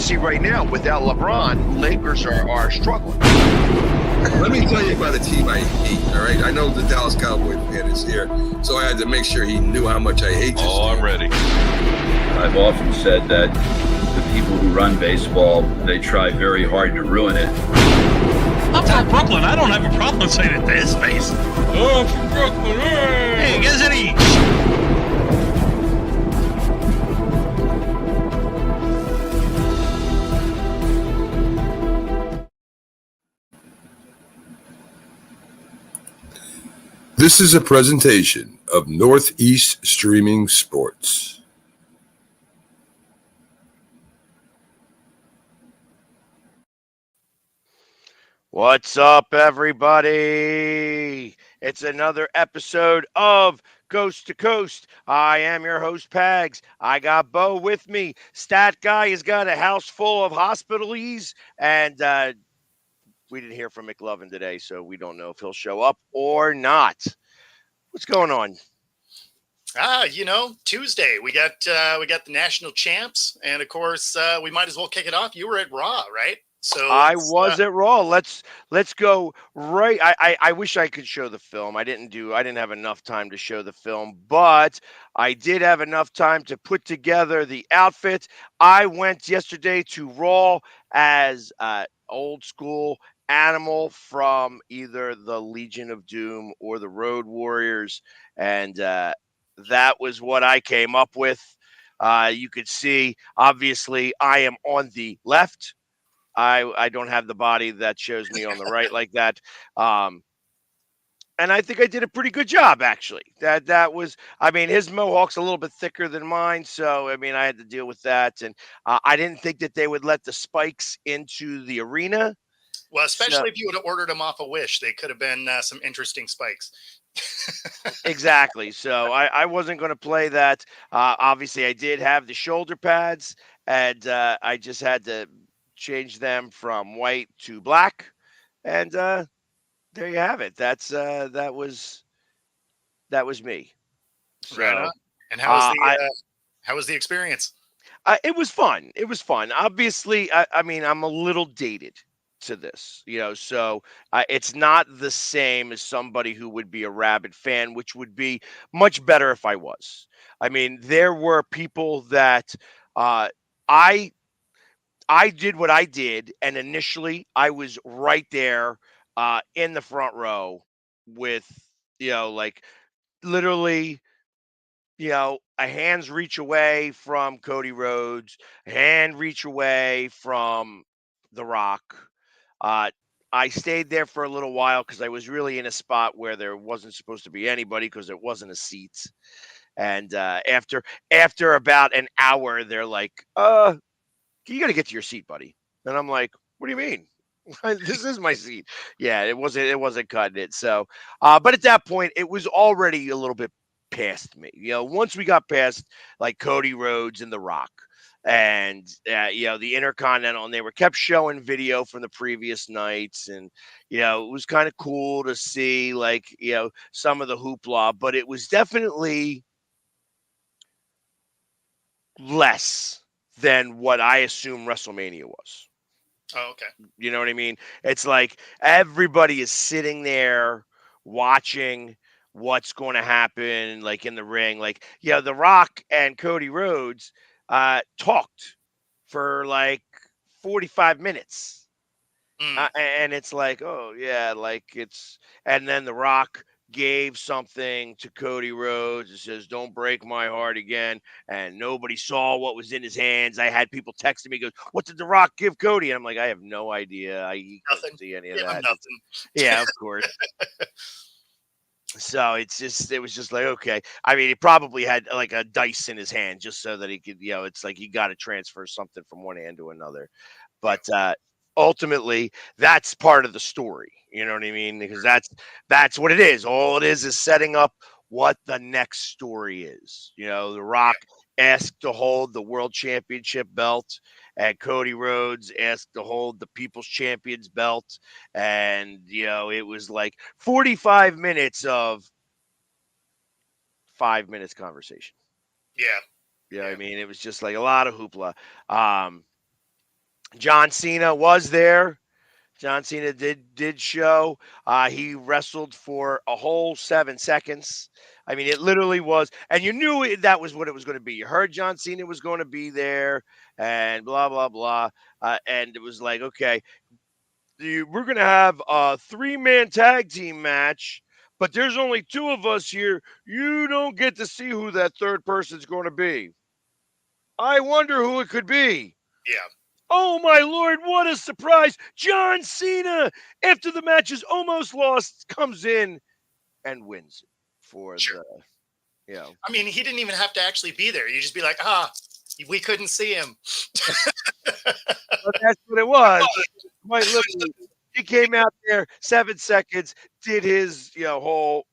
see right now, without LeBron, Lakers are struggling. Let me tell you about a team I hate, all right? I know the Dallas Cowboy fan is here, so I had to make sure he knew how much I hate this team. I'm ready. I've often said that the people who run baseball, they try very hard to ruin it. I'm from Brooklyn. I don't have a problem saying it to his face. Oh, from Brooklyn. Hey, you guys any... This is a presentation of Northeast Streaming Sports. What's up, everybody? It's another episode of Coast to Coast. I am your host, Pags. I got Bo with me. Stat Guy has got a house full of hospitalies, and we didn't hear from McLovin today, so we don't know if he'll show up or not. What's going on? Tuesday we got the national champs, and of course we might as well kick it off. You were at Raw, right? So I was at Raw. Let's go right. I wish I could show the film. I didn't have enough time to show the film, but I did have enough time to put together the outfit. I went yesterday to Raw as old school Animal from either the Legion of Doom or the Road Warriors, and that was what I came up with. You could see, obviously, I am on the left. I don't have the body that shows me on the right like that. And I think I did a pretty good job, actually. That was, his mohawk's a little bit thicker than mine, so, I had to deal with that. And I didn't think that they would let the spikes into the arena. Well, especially if you would have ordered them off a Wish, they could have been some interesting spikes. Exactly. So I wasn't going to play that. Obviously, I did have the shoulder pads, and I just had to change them from white to black. And there you have it. That was me. So, right on. And how was the experience? It was fun. It was fun. Obviously, I'm a little dated to this, so it's not the same as somebody who would be a rabid fan, which would be much better if I was. There were people that I did what I did, and initially I was right there in the front row with, literally, a hand's reach away from Cody Rhodes, a hand reach away from The Rock. I stayed there for a little while because I was really in a spot where there wasn't supposed to be anybody because there wasn't a seat. And after about an hour, they're like, you got to get to your seat, buddy. And I'm like, what do you mean? This is my seat. Yeah, it wasn't cutting it. So, but at that point, it was already a little bit past me. Once we got past like Cody Rhodes and The Rock, and the Intercontinental, and they kept showing video from the previous nights, and it was kind of cool to see some of the hoopla, but it was definitely less than what I assume WrestleMania was. Oh, okay. You know what I mean? It's like everybody is sitting there watching what's going to happen, like in the ring. Like, The Rock and Cody Rhodes talked for like 45 minutes. And it's like, oh, yeah, and then The Rock gave something to Cody Rhodes. It says, "Don't break my heart again." And nobody saw what was in his hands. I had people texting me, goes, "What did The Rock give Cody?" And I'm like, I have no idea. I couldn't see any of that. Nothing. Yeah, of course. So it was just like, okay. He probably had like a dice in his hand just so that he could, it's like you got to transfer something from one hand to another. But ultimately, that's part of the story. You know what I mean? Because that's what it is. All it is setting up what the next story is. The Rock asked to hold the World Championship belt, and Cody Rhodes asked to hold the People's Champions belt. And, it was like 45 minutes of 5 minutes conversation. Yeah. It was just like a lot of hoopla. John Cena was there. John Cena did show. He wrestled for a whole 7 seconds. I mean, it literally was, and you knew that was what it was going to be. You heard John Cena was going to be there, and blah blah blah. And it was like, okay, we're going to have a 3-man tag team match, but there's only two of us here. You don't get to see who that third person's going to be. I wonder who it could be. Yeah. Oh my lord, what a surprise! John Cena, after the match is almost lost, comes in and wins it for Sure. the. I mean, he didn't even have to actually be there. You just be like, we couldn't see him. But that's what it was. Quite literally. He came out there 7 seconds, did his whole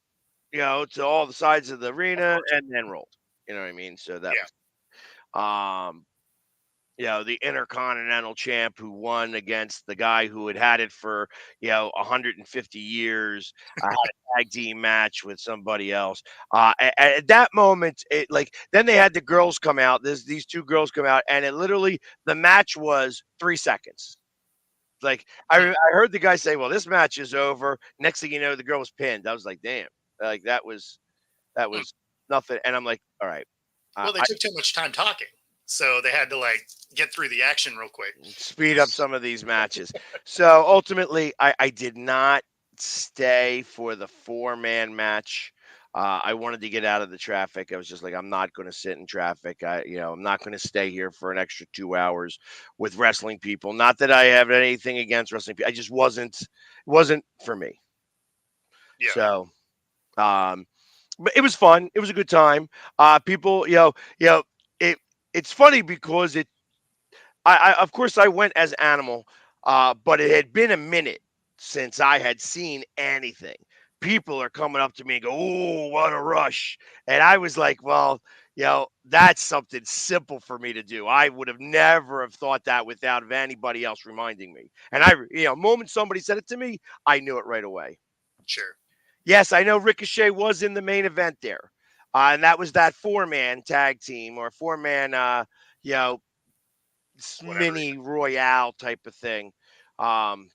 to all the sides of the arena, and then rolled. You know what I mean? So that was the Intercontinental champ who won against the guy who had it for 150 years. Had a tag team match with somebody else. At that moment, then they had the girls come out. These two girls come out, and it literally the match was 3 seconds. Like I heard the guy say, "Well, this match is over." Next thing you know, the girl was pinned. I was like, "Damn!" Like that was nothing. And I'm like, "All right." Well, they took too much time talking, so they had to get through the action real quick. Speed up some of these matches. So ultimately, I did not stay for the 4-man match. I wanted to get out of the traffic. I was just like, I'm not going to sit in traffic. I'm not going to stay here for an extra 2 hours with wrestling people. Not that I have anything against wrestling people. I just wasn't for me. Yeah. So, but it was fun. It was a good time. People, it's funny because I of course I went as Animal, but it had been a minute since I had seen anything. People are coming up to me and go, "Oh, what a rush!" And I was like, "Well, that's something simple for me to do. I would have never have thought that without anybody else reminding me." And moment somebody said it to me, I knew it right away. Sure. Yes, I know Ricochet was in the main event there, and that was that 4-man tag team or 4-man, you know, Whatever. mini royale type of thing. Um,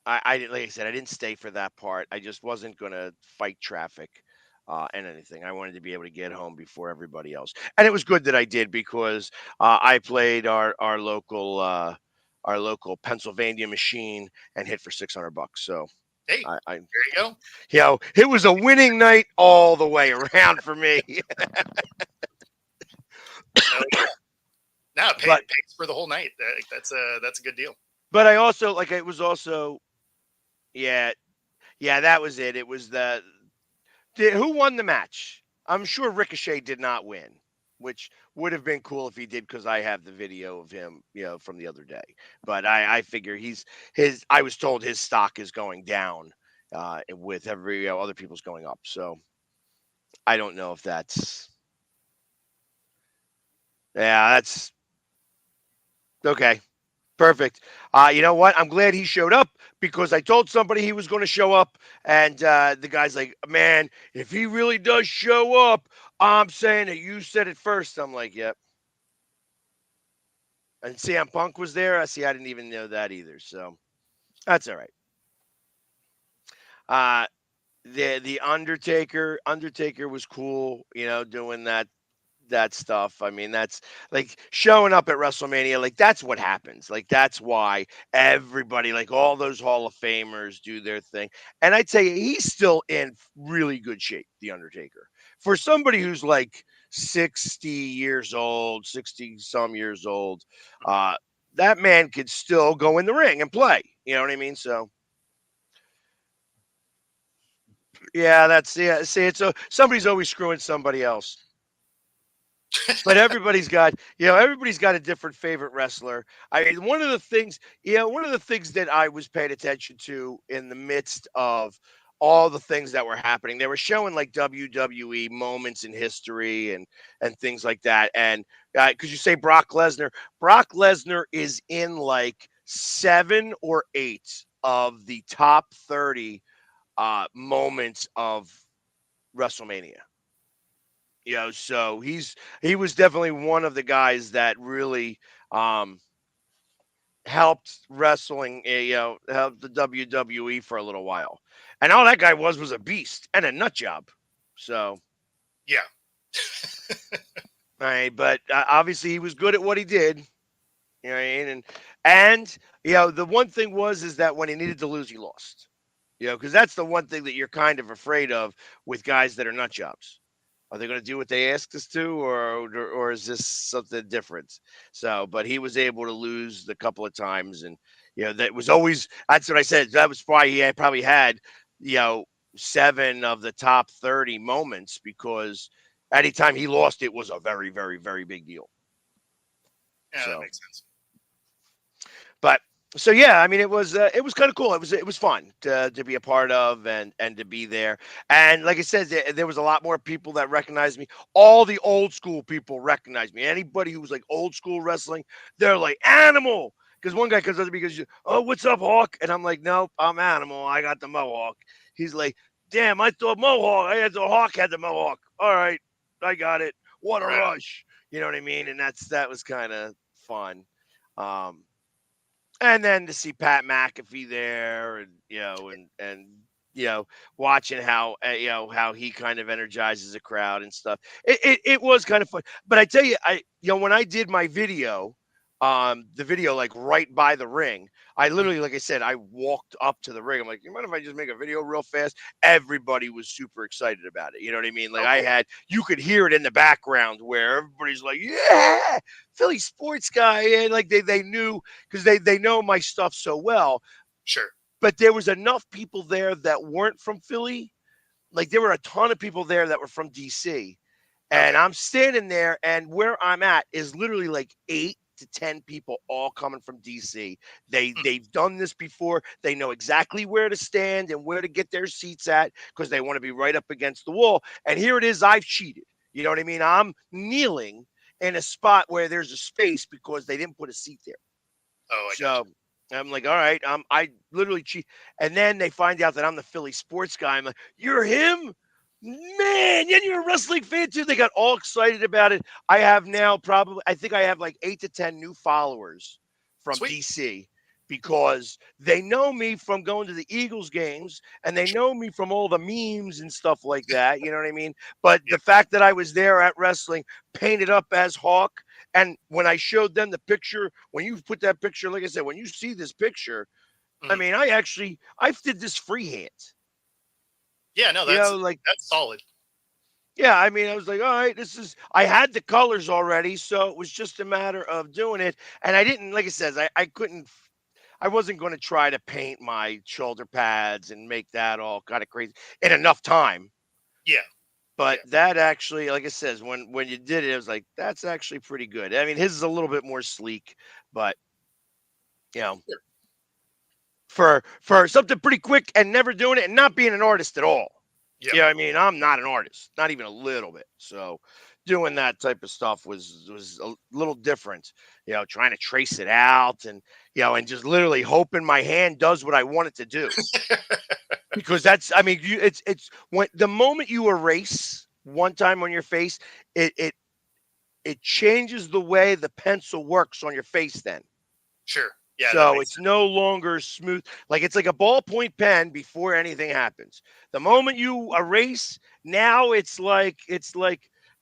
I didn't, like I said, I didn't stay for that part. I just wasn't gonna fight traffic and anything. I wanted to be able to get home before everybody else, and it was good that I did because I played our local Pennsylvania machine and hit for $600. So Hey, I there you go. it was a winning night all the way around for me. No, pays for the whole night. That's a good deal. But I also it was also yeah, that was it. It was who won the match? I'm sure Ricochet did not win, which would have been cool if he did because I have the video of him, from the other day. But I figure I was told his stock is going down with every other people's going up. So I don't know if that's that's okay. Perfect. You know what? I'm glad he showed up because I told somebody he was going to show up, and the guy's like, "Man, if he really does show up, I'm saying that you said it first." I'm like, "Yep." And CM Punk was there. I see. I didn't even know that either. So that's all right. Uh, the Undertaker was cool. Doing that stuff. I mean, that's like showing up at WrestleMania. Like that's what happens. Like that's why everybody, like all those Hall of Famers, do their thing. And I'd say he's still in really good shape, The Undertaker, for somebody who's like 60 years old, 60 some years old. That man could still go in the ring and play. You know what I mean? So. Yeah, See, somebody's always screwing somebody else. But everybody's got a different favorite wrestler. I mean, one of the things that I was paying attention to in the midst of all the things that were happening, they were showing like WWE moments in history and things like that. And because you say Brock Lesnar is in like 7 or 8 of the top 30 moments of WrestleMania. So he was definitely one of the guys that really helped wrestling, helped the WWE for a little while. And all that guy was a beast and a nut job. So, Yeah. right, but obviously he was good at what he did. You know what I mean? And the one thing is that when he needed to lose, he lost. Because that's the one thing that you're kind of afraid of with guys that are nut jobs. Are they going to do what they asked us to, or is this something different? So, but he was able to lose a couple of times, and that was always. That's what I said. That was why he probably had 7 of the top 30 moments, because anytime he lost, it was a very, very, very big deal. Yeah, So that makes sense. But so yeah, I mean, it was kind of cool. It was fun to be a part of and to be there. And like I said, there was a lot more people that recognized me. All the old school people recognized me. Anybody who was like old school wrestling, they're like Animal. Because one guy comes up to me and goes, "Oh, what's up, Hawk?" And I'm like, "Nope, I'm Animal. I got the mohawk." He's like, "Damn, I thought Mohawk. I had the Hawk had the mohawk. All right, I got it. What a rush." You know what I mean? And that was kind of fun. And then to see Pat McAfee there, and watching how how he kind of energizes a crowd and stuff. It was kind of fun. But I tell you, when I did my video, the video like right by the ring, I literally, like I said, I walked up to the ring. I'm like, you mind if I just make a video real fast? Everybody was super excited about it. You know what I mean? Like you could hear it in the background where everybody's like, yeah, Philly sports guy. And like they knew, because they know my stuff so well. Sure. But there was enough people there that weren't from Philly. Like there were a ton of people there that were from DC. And I'm standing there, and where I'm at is literally like 8 to 10 people all coming from DC. They've done this before. They know exactly where to stand and where to get their seats at, because they want to be right up against the wall. And here it is, I've cheated. You know what I mean? I'm kneeling in a spot where there's a space because they didn't put a seat there. Oh, I So I'm like, all right, I literally cheat. And then they find out that I'm the Philly sports guy. I'm like, you're him? Man, and you're a wrestling fan too. They got all excited about it. I have now I think I have like 8 to 10 new followers from Sweet. DC, because they know me from going to the Eagles games, and they know me from all the memes and stuff like that. You know what I mean? But the fact that I was there at wrestling, painted up as Hawk, and when I showed them the picture, when you put that picture, like I said, when you see this picture, I mean, I did this freehand. Yeah, no, that's solid. Yeah, I mean, I was like, all right, I had the colors already, so it was just a matter of doing it. And I didn't, like I said, I wasn't going to try to paint my shoulder pads and make that all kind of crazy in enough time. Yeah. But that actually, like I said, when you did it, I was like, that's actually pretty good. I mean, his is a little bit more sleek, but for something pretty quick and never doing it and not being an artist at all. Yeah, I mean, I'm not an artist, not even a little bit. So doing that type of stuff was a little different, trying to trace it out, and and just literally hoping my hand does what I want it to do. Because I mean, it's when the moment you erase one time on your face, it changes the way the pencil works on your face then. Sure. Yeah. So it's no longer smooth. Like it's like a ballpoint pen before anything happens. The moment you erase, now it's like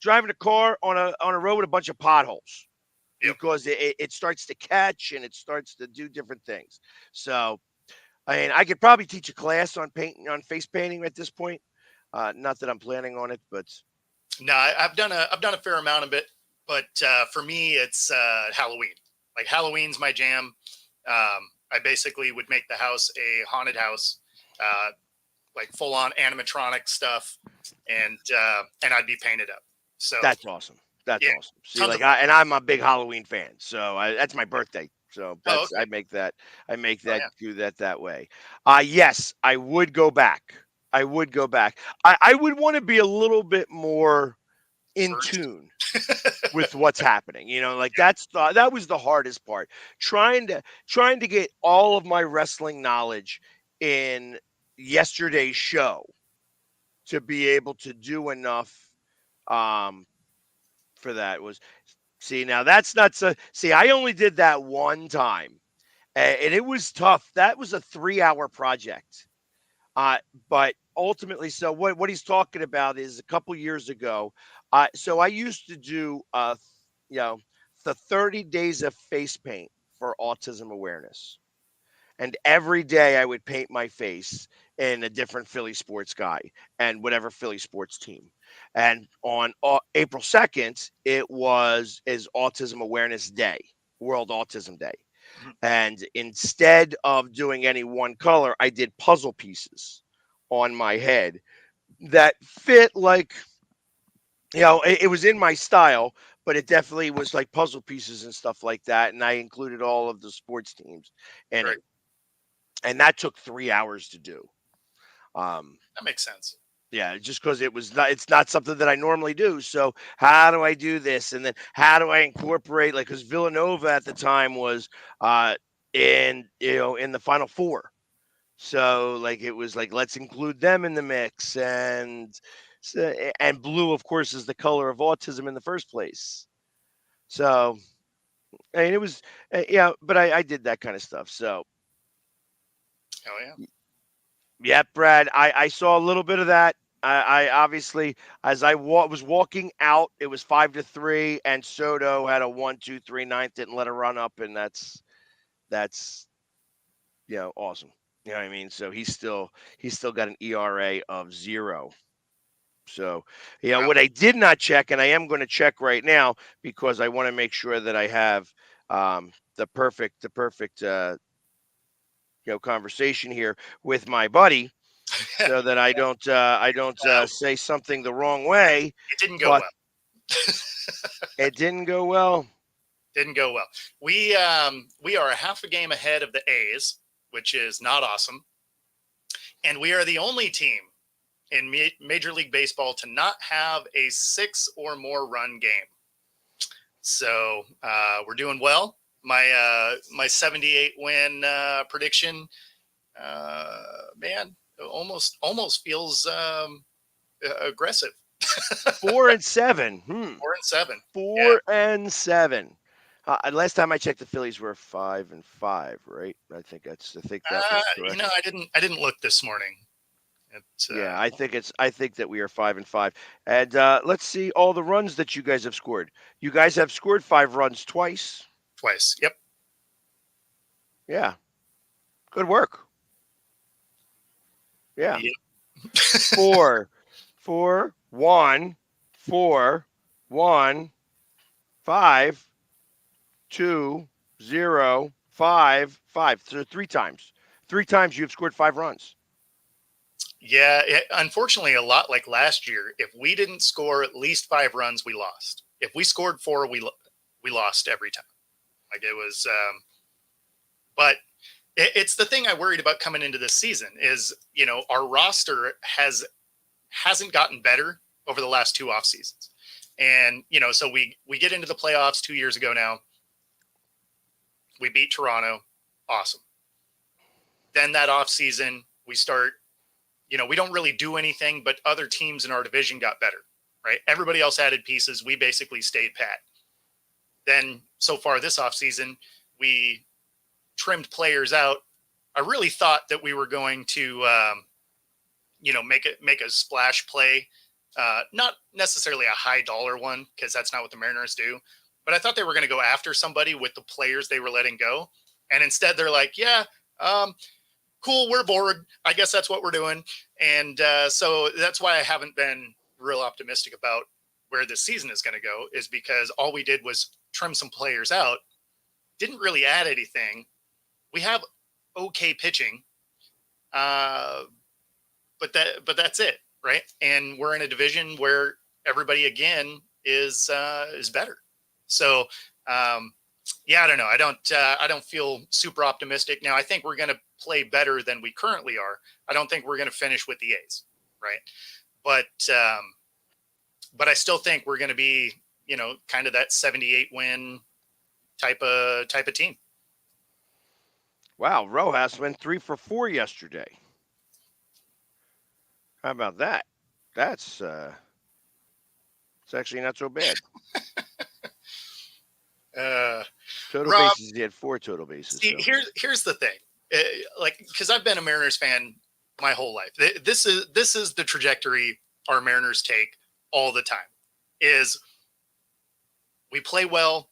driving a car on a road with a bunch of potholes, because it starts to catch and it starts to do different things. So, I mean, I could probably teach a class on face painting at this point. Not that I'm planning on it, but no, I've done a fair amount of it. But for me, it's Halloween. Like Halloween's my jam. I basically would make the house a haunted house, like full on animatronic stuff, and I'd be painted up. So that's awesome. That's awesome. See, like I'm a big Halloween fan, so that's my birthday. So that's, I make that do that way. Yes, I would go back. I would want to be a little bit more in tune with what's happening. Like that was the hardest part. Trying to get all of my wrestling knowledge in yesterday's show to be able to do enough for that was, see, now that's not so, see, I only did that one time, and it was tough. That was a 3-hour project. Uh, but ultimately, so what he's talking about is a couple years ago. So I used to do, you know, the 30 days of face paint for autism awareness, and every day I would paint my face in a different Philly sports guy and whatever Philly sports team. And on April 2nd, it was is Autism Awareness Day, World Autism Day. Mhm. And instead of doing any one color, I did puzzle pieces on my head that fit like, it was in my style, but it definitely was like puzzle pieces and stuff like that. And I included all of the sports teams in Right. it. And that took 3 hours to do. Um, That makes sense. yeah, just because it's not something that I normally do. So how do I do this? And then how do I incorporate, like, because Villanova at the time was in the Final Four. So like it was like, let's include them in the mix. And blue, of course, is the color of autism in the first place. So I mean, it was, but I did that kind of stuff. So Oh yeah. yeah, Brad, I saw a little bit of that. I obviously, as I was walking out, it was 5-3, and Soto had a 1-2-3 ninth, didn't let a run up, and that's awesome. You know what I mean? So he's still got an ERA of 0. So Wow. what I did not check, and I am going to check right now because I want to make sure that I have the perfect conversation here with my buddy, so that I don't say something the wrong way. It didn't go But well. it didn't go well. Didn't go well. We are a half a game ahead of the A's, which is not awesome, and we are the only team in Major League Baseball to not have a 6 or more run game. So we're doing well. My 78 win prediction, man, almost feels aggressive. 4-7. 4-7. Yeah. 4-7. Last time I checked, the Phillies were 5-5, right? I think that was correct. I didn't look this morning. Yeah, I think that we are 5-5. And let's see all the runs that you guys have scored. You guys have scored 5 runs twice. Twice. Yep. Yeah. Good work. Yeah. Yep. 4, 4, 1, 4, 1, 5, 2, 0, 5, 5. So 3 times. 3 times you've scored 5 runs. Yeah, unfortunately, a lot like last year. If we didn't score at least 5 runs, we lost. If we scored 4, we lost every time. Like it was, but it's the thing I worried about coming into this season is our roster hasn't gotten better over the last 2 off seasons, and so we get into the playoffs 2 years ago now. We beat Toronto, awesome. Then that off season we start. We don't really do anything, but other teams in our division got better, right? Everybody else added pieces. We basically stayed pat. Then so far this offseason, we trimmed players out. I really thought that we were going to, make a splash play, not necessarily a high dollar one, because that's not what the Mariners do. But I thought they were going to go after somebody with the players they were letting go. And instead they're like, yeah, cool, we're bored. I guess that's what we're doing. And so that's why I haven't been real optimistic about where this season is going to go, is because all we did was trim some players out, didn't really add anything. We have okay pitching, but that's it, right? And we're in a division where everybody again is better. So yeah, I don't know. I don't feel super optimistic. Now, I think we're going to play better than we currently are. I don't think we're going to finish with the A's, right? But I still think we're going to be, kind of that 78 win type of team. Wow, Rojas went 3 for 4 yesterday. How about that? It's actually not so bad. Total Rob, bases. He had 4 total bases. see, So. here's the thing. Like, because I've been a Mariners fan my whole life. This is the trajectory our Mariners take all the time. Is we play well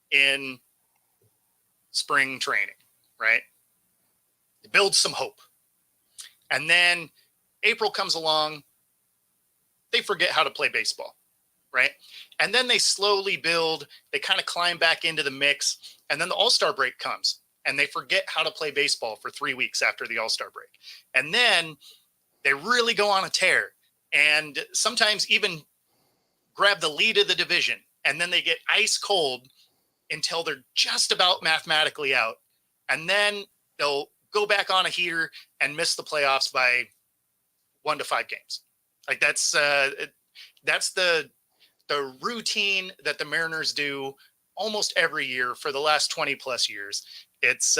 in spring training, right? It builds some hope. And then April comes along, they forget how to play baseball, right? And then they slowly build, they kind of climb back into the mix. And then the All-Star break comes and they forget how to play baseball for 3 weeks after the All-Star break. And then they really go on a tear and sometimes even grab the lead of the division. And then they get ice cold until they're just about mathematically out. And then they'll go back on a heater and miss the playoffs by 1 to 5 games. Like that's the routine that the Mariners do almost every year for the last 20 plus years. It's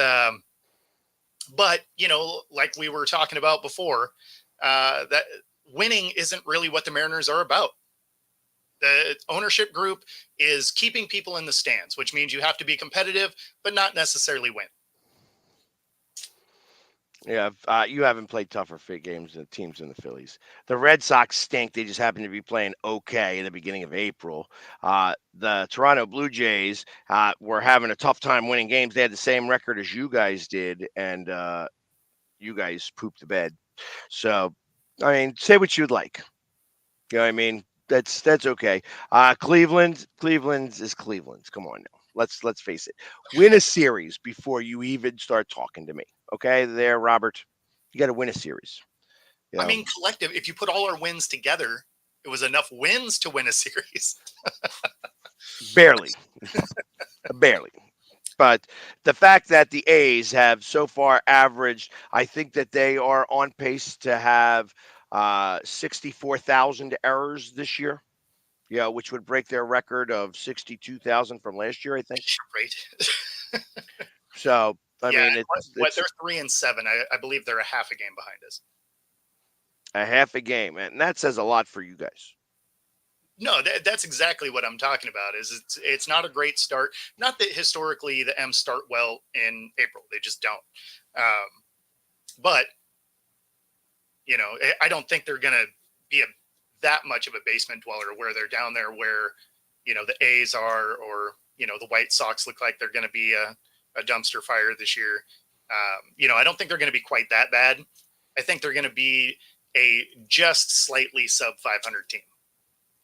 but like we were talking about before, that winning isn't really what the Mariners are about. The ownership group is keeping people in the stands, which means you have to be competitive, but not necessarily win. Yeah, you haven't played tougher fit games than teams in the Phillies. The Red Sox stink. They just happen to be playing okay in the beginning of April. The Toronto Blue Jays were having a tough time winning games. They had the same record as you guys did, and you guys pooped the bed. So, I mean, say what you'd like. You know what I mean? That's okay. Cleveland's is Cleveland's. Come on now. Let's face it. Win a series before you even start talking to me. Okay, there, Robert. You got to win a series. I mean, collective. If you put all our wins together, it was enough wins to win a series. Barely, barely. But the fact that the A's have so far averaged, I think that they are on pace to have 64,000 errors this year. Yeah, which would break their record of 62,000 from last year, I think. Right. So, I mean, they're 3-7. I believe they're a half a game behind us. A half a game, and that says a lot for you guys. No, that's exactly what I'm talking about. Is it's not a great start. Not that historically the M's start well in April. They just don't. But I don't think they're going to be that much of a basement dweller where they're down there where the A's are, or the White Sox look like they're going to be a dumpster fire this year. I don't think they're going to be quite that bad. I think they're going to be a just slightly sub 500 team.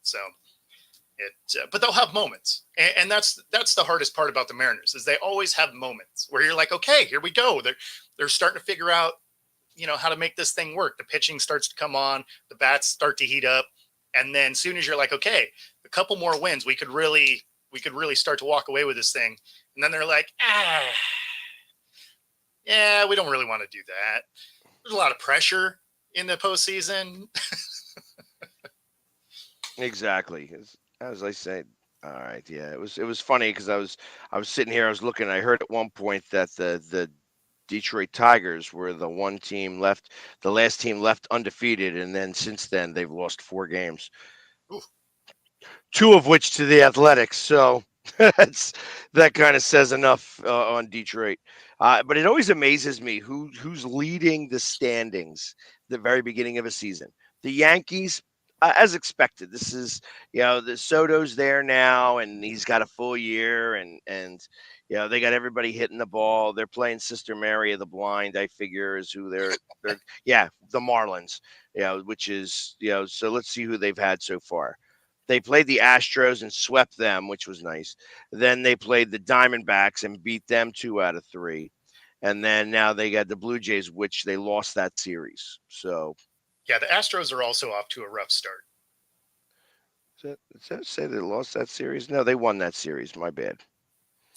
So but they'll have moments. And that's the hardest part about the Mariners is they always have moments where you're like, okay, here we go. They're starting to figure out, how to make this thing work. The pitching starts to come on, the bats start to heat up. And then as soon as you're like, okay, a couple more wins, we could really start to walk away with this thing. And then they're like, yeah, we don't really want to do that. There's a lot of pressure in the postseason. Exactly. As I said, all right, yeah, it was funny because I was sitting here, I was looking, I heard at one point that the Detroit Tigers were the last team left undefeated, and then since then they've lost 4 games. Ooh. 2 of which to the Athletics. So that kind of says enough on Detroit. But it always amazes me who's leading the standings the very beginning of a season. The Yankees, as expected. This is, the Soto's there now, and he's got a full year, and they got everybody hitting the ball. They're playing Sister Mary of the Blind, I figure, is who they're the Marlins, which is, so let's see who they've had so far. They played the Astros and swept them, which was nice. Then they played the Diamondbacks and beat them 2 out of 3. And then now they got the Blue Jays, which they lost that series. So, yeah, the Astros are also off to a rough start. Does that say they lost that series? No, they won that series. My bad.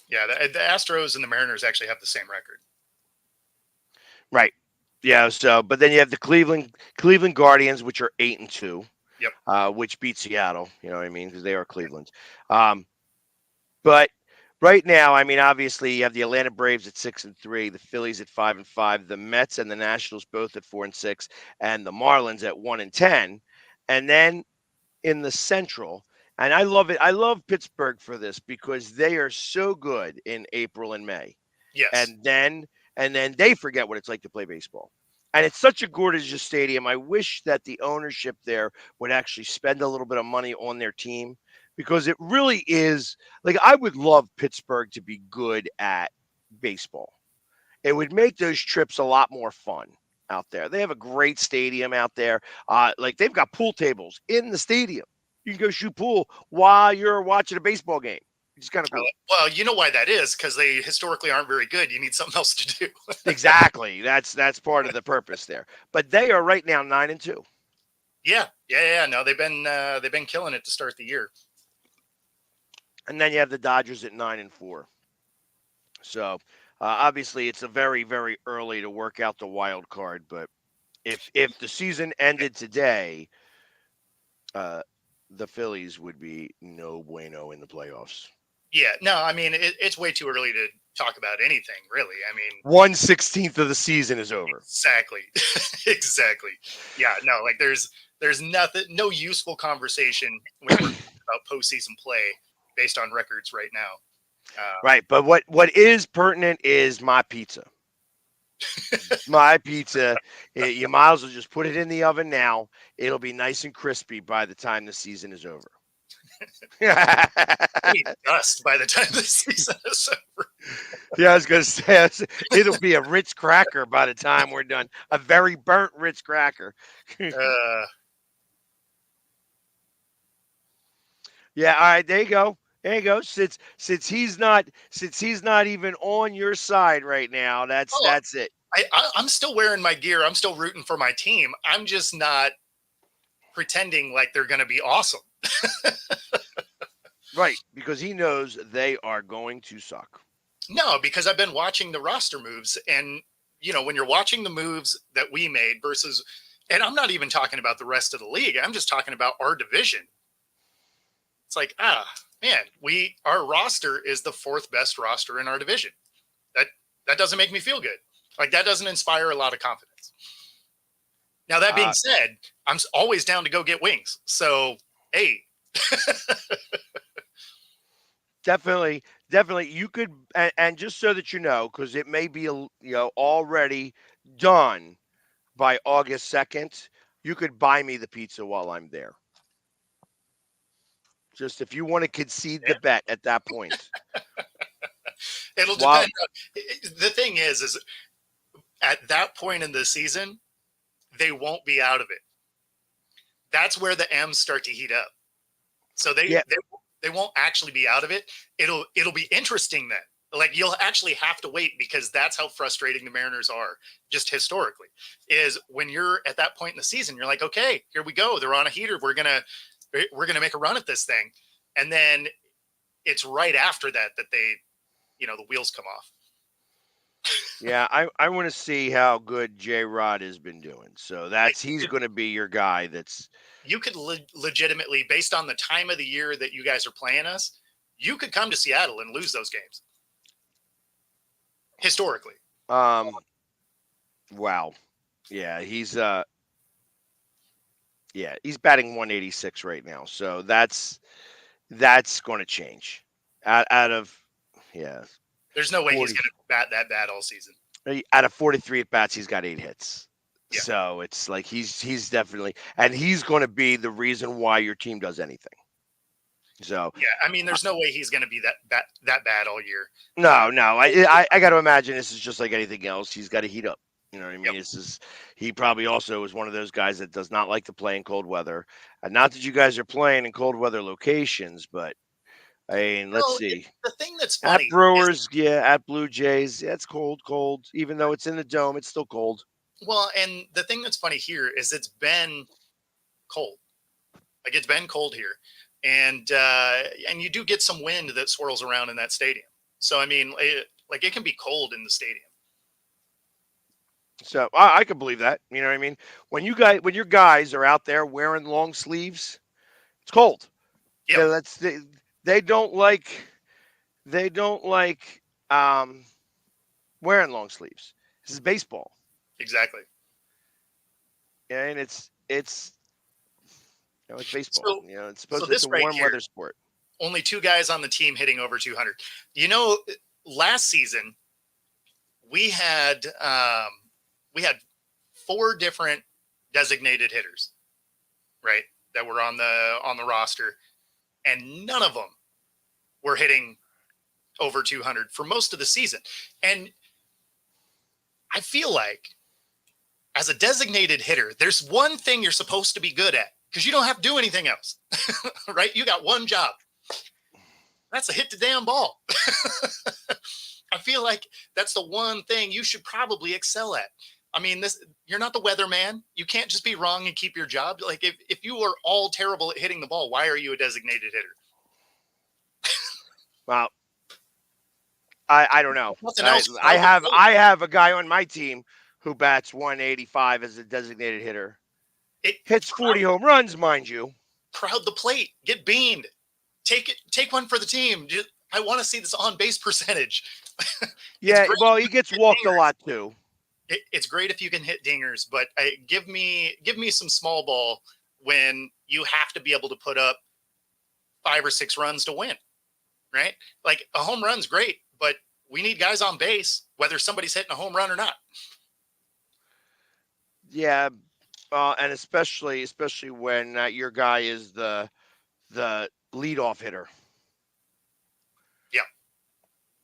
Yeah, the Astros and the Mariners actually have the same record. Right. Yeah. So, but then you have the Cleveland Guardians, which are 8-2. Yep. Which beat Seattle. You know what I mean? Because they are Cleveland. But right now, I mean, obviously, you have the Atlanta Braves at 6-3, the Phillies at 5-5, the Mets and the Nationals both at 4-6, and the Marlins at 1-10. And then in the Central, And I love it. I love Pittsburgh for this because they are so good in April and May. Yes. And then they forget what it's like to play baseball. And it's such a gorgeous stadium. I wish that the ownership there would actually spend a little bit of money on their team because it really is like I would love Pittsburgh to be good at baseball. It would make those trips a lot more fun out there. They have a great stadium out there. Like they've got pool tables in the stadium. You can go shoot pool while you're watching a baseball game. It's kind of cool. Well, you know why that is, because they historically aren't very good. You need something else to do. Exactly. That's part of the purpose there. But they are right now 9-2. Yeah. No, they've been killing it to start the year. And then you have the Dodgers at 9-4. So obviously it's a very, very early to work out the wild card. But if the season ended today, the Phillies would be no bueno in the playoffs. Yeah, no, I mean it's way too early to talk about anything, really. I mean, 1/16 of the season is over. Exactly, exactly. Yeah, no, like there's nothing, no useful conversation when we're about postseason play based on records right now. Right, but what is pertinent is my pizza. My pizza, you might as well just put it in the oven now. It'll be nice and crispy by the time the season is over. Dust by the time the season is over. Yeah, I was going to say it'll be a Ritz cracker by the time we're done. A very burnt Ritz cracker. Yeah, all right, there you go. There you go. Since he's not even on your side right now, that's it. I'm still wearing my gear. I'm still rooting for my team. I'm just not pretending like they're going to be awesome. Right, because he knows they are going to suck. No, because I've been watching the roster moves, and when you're watching the moves that we made versus, and I'm not even talking about the rest of the league. I'm just talking about our division. It's like, man, our roster is the fourth best roster in our division. That doesn't make me feel good. Like that doesn't inspire a lot of confidence. Now that being said, I'm always down to go get wings. So, hey. Definitely. You could, and just so that you know, because it may be already done by August 2nd, you could buy me the pizza while I'm there. Just if you want to concede the bet at that point. It'll depend. The thing is at that point in the season, they won't be out of it. That's where the M's start to heat up. So they won't actually be out of it. It'll be interesting then. Like you'll actually have to wait because that's how frustrating the Mariners are just historically is when you're at that point in the season, you're like, okay, here we go. They're on a heater. We're going to make a run at this thing. And then it's right after that they, the wheels come off. Yeah. I want to see how good J-Rod has been doing. So he's going to be your guy. You could legitimately, based on the time of the year that you guys are playing us, you could come to Seattle and lose those games. Historically. Wow. Yeah, he's batting 186 right now. So that's going to change. There's no way he's going to bat that bad all season. Out of 43 at bats, he's got 8 hits. Yeah. So it's like he's definitely, and he's going to be the reason why your team does anything. So yeah, I mean, there's no way he's going to be that bad all year. No, I got to imagine this is just like anything else. He's got to heat up. You know what I mean? Yep. He probably also is one of those guys that does not like to play in cold weather. And not that you guys are playing in cold weather locations, but I mean, let's see. The thing that's funny at Brewers, at Blue Jays, it's cold. Even though it's in the dome, it's still cold. Well, and the thing that's funny here is it's been cold. Like it's been cold here. And you do get some wind that swirls around in that stadium. So, I mean, it can be cold in the stadium. So I can believe that. You know what I mean? When your guys are out there wearing long sleeves, it's cold. Yeah. They don't like wearing long sleeves. This is baseball. Exactly. Yeah, and It's baseball. So, It's so it's this a right warm here, weather sport. only 2 guys on the team hitting over 200. Last season we had 4 different designated hitters, right, that were on the roster, and none of them were hitting over 200 for most of the season. And I feel like as a designated hitter, there's one thing you're supposed to be good at because you don't have to do anything else, right? You got one job. That's to hit the damn ball. I feel like that's the one thing you should probably excel at. I mean, you're not the weatherman. You can't just be wrong and keep your job. Like if you are all terrible at hitting the ball, why are you a designated hitter? Well, I don't know. Nothing I, else. I have I have a guy on my team who bats 185 as a designated hitter. Hits 40 home runs, mind you. Crowd the plate. Get beamed. Take one for the team. I want to see this on base percentage. Yeah, well, he gets walked a lot too. It's great if you can hit dingers, but give me some small ball when you have to be able to put up 5 or 6 runs to win, right? Like a home run's great, but we need guys on base, whether somebody's hitting a home run or not. Yeah, and especially when your guy is the leadoff hitter. Yeah,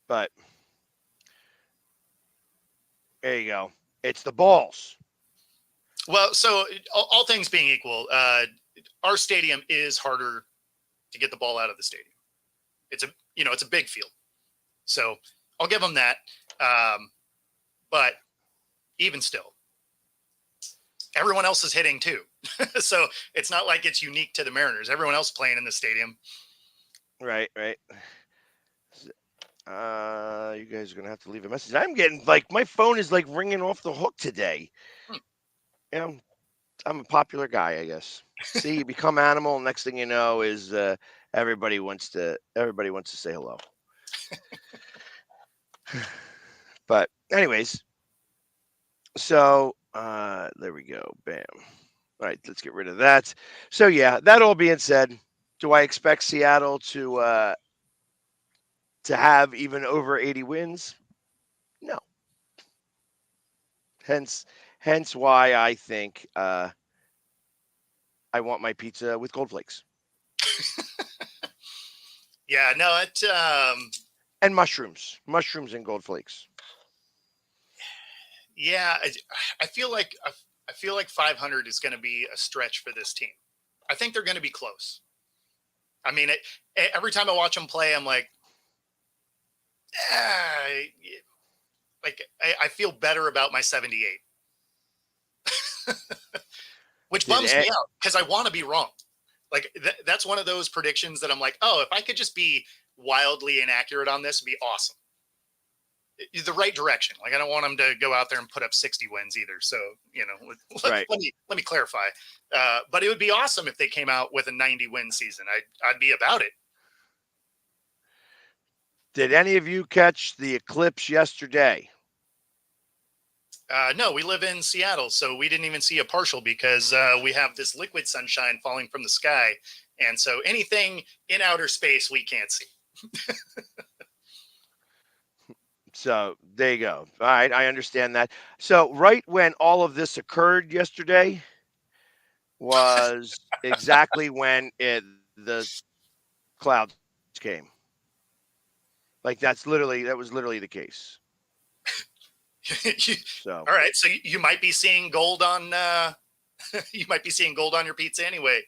but there you go. It's the balls. Well, so all things being equal, our stadium is harder to get the ball out of the stadium. It's a big field, so I'll give them that. But even still, everyone else is hitting too. So it's not like it's unique to the Mariners. Everyone else playing in the stadium. Right. You guys are gonna have to leave a message. I'm getting my phone is ringing off the hook today. I'm a popular guy, I guess. See, you become animal. Next thing you know is everybody wants to say hello. But anyways, so there we go. Bam. All right, let's get rid of that. So yeah, that all being said, do I expect Seattle to have even over 80 wins? No. Hence why I think I want my pizza with gold flakes. Yeah, no, and mushrooms and gold flakes. Yeah, I feel like 500 is going to be a stretch for this team. I think they're going to be close. I mean, every time I watch them play, I'm like, I feel better about my 78, which bums me out because I want to be wrong. Like that's one of those predictions that I'm like, oh, if I could just be wildly inaccurate on this, it'd be awesome. The right direction. Like I don't want them to go out there and put up 60 wins either. So let me clarify. But it would be awesome if they came out with a 90 win season. I'd be about it. Did any of you catch the eclipse yesterday? No, we live in Seattle, so we didn't even see a partial because we have this liquid sunshine falling from the sky. And so anything in outer space, we can't see. So there you go. All right, I understand that. So right when all of this occurred yesterday was exactly when the clouds came. That was literally the case. All right, so you might be seeing gold on you might be seeing gold on your pizza anyway,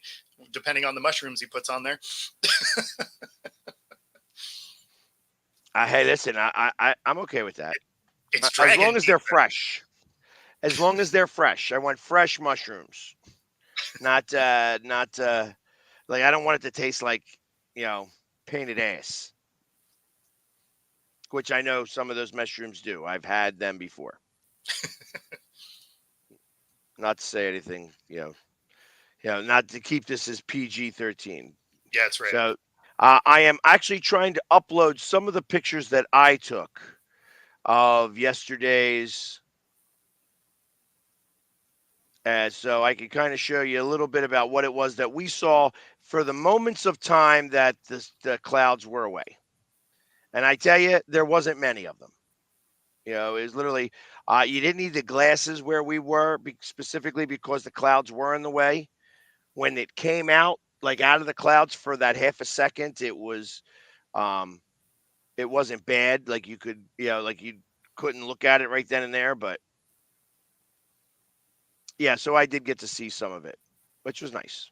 depending on the mushrooms he puts on there. Hey, listen, I'm okay with that. It's as long as they're fresh. As long as they're fresh, I want fresh mushrooms. Not I don't want it to taste like painted ass. Which I know some of those mushrooms do. I've had them before. Not to say anything, not to keep this as PG-13. Yeah, that's right. So I am actually trying to upload some of the pictures that I took of yesterday's So I can kind of show you a little bit about what it was that we saw for the moments of time that the clouds were away. And I tell you, there wasn't many of them. You know, it was literally, you didn't need the glasses where we were specifically because the clouds were in the way. When it came out, like out of the clouds for that half a second, um, it wasn't bad. Like you could, like you couldn't look at it right then and there. But yeah, so I did get to see some of it, which was nice.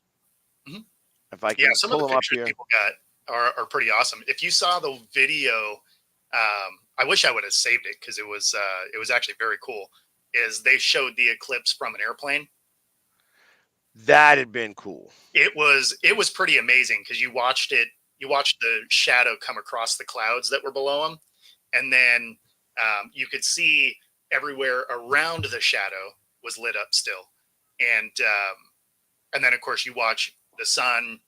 Mhm. If I Yeah, can some of pull the them up pictures here. people got are pretty awesome. If you saw the video, I wish I would have saved it because it was actually very cool. Is they showed the eclipse from an airplane. That had been cool. It was pretty amazing because you watched the shadow come across the clouds that were below them, and then you could see everywhere around the shadow was lit up still, and then of course you watch the sun,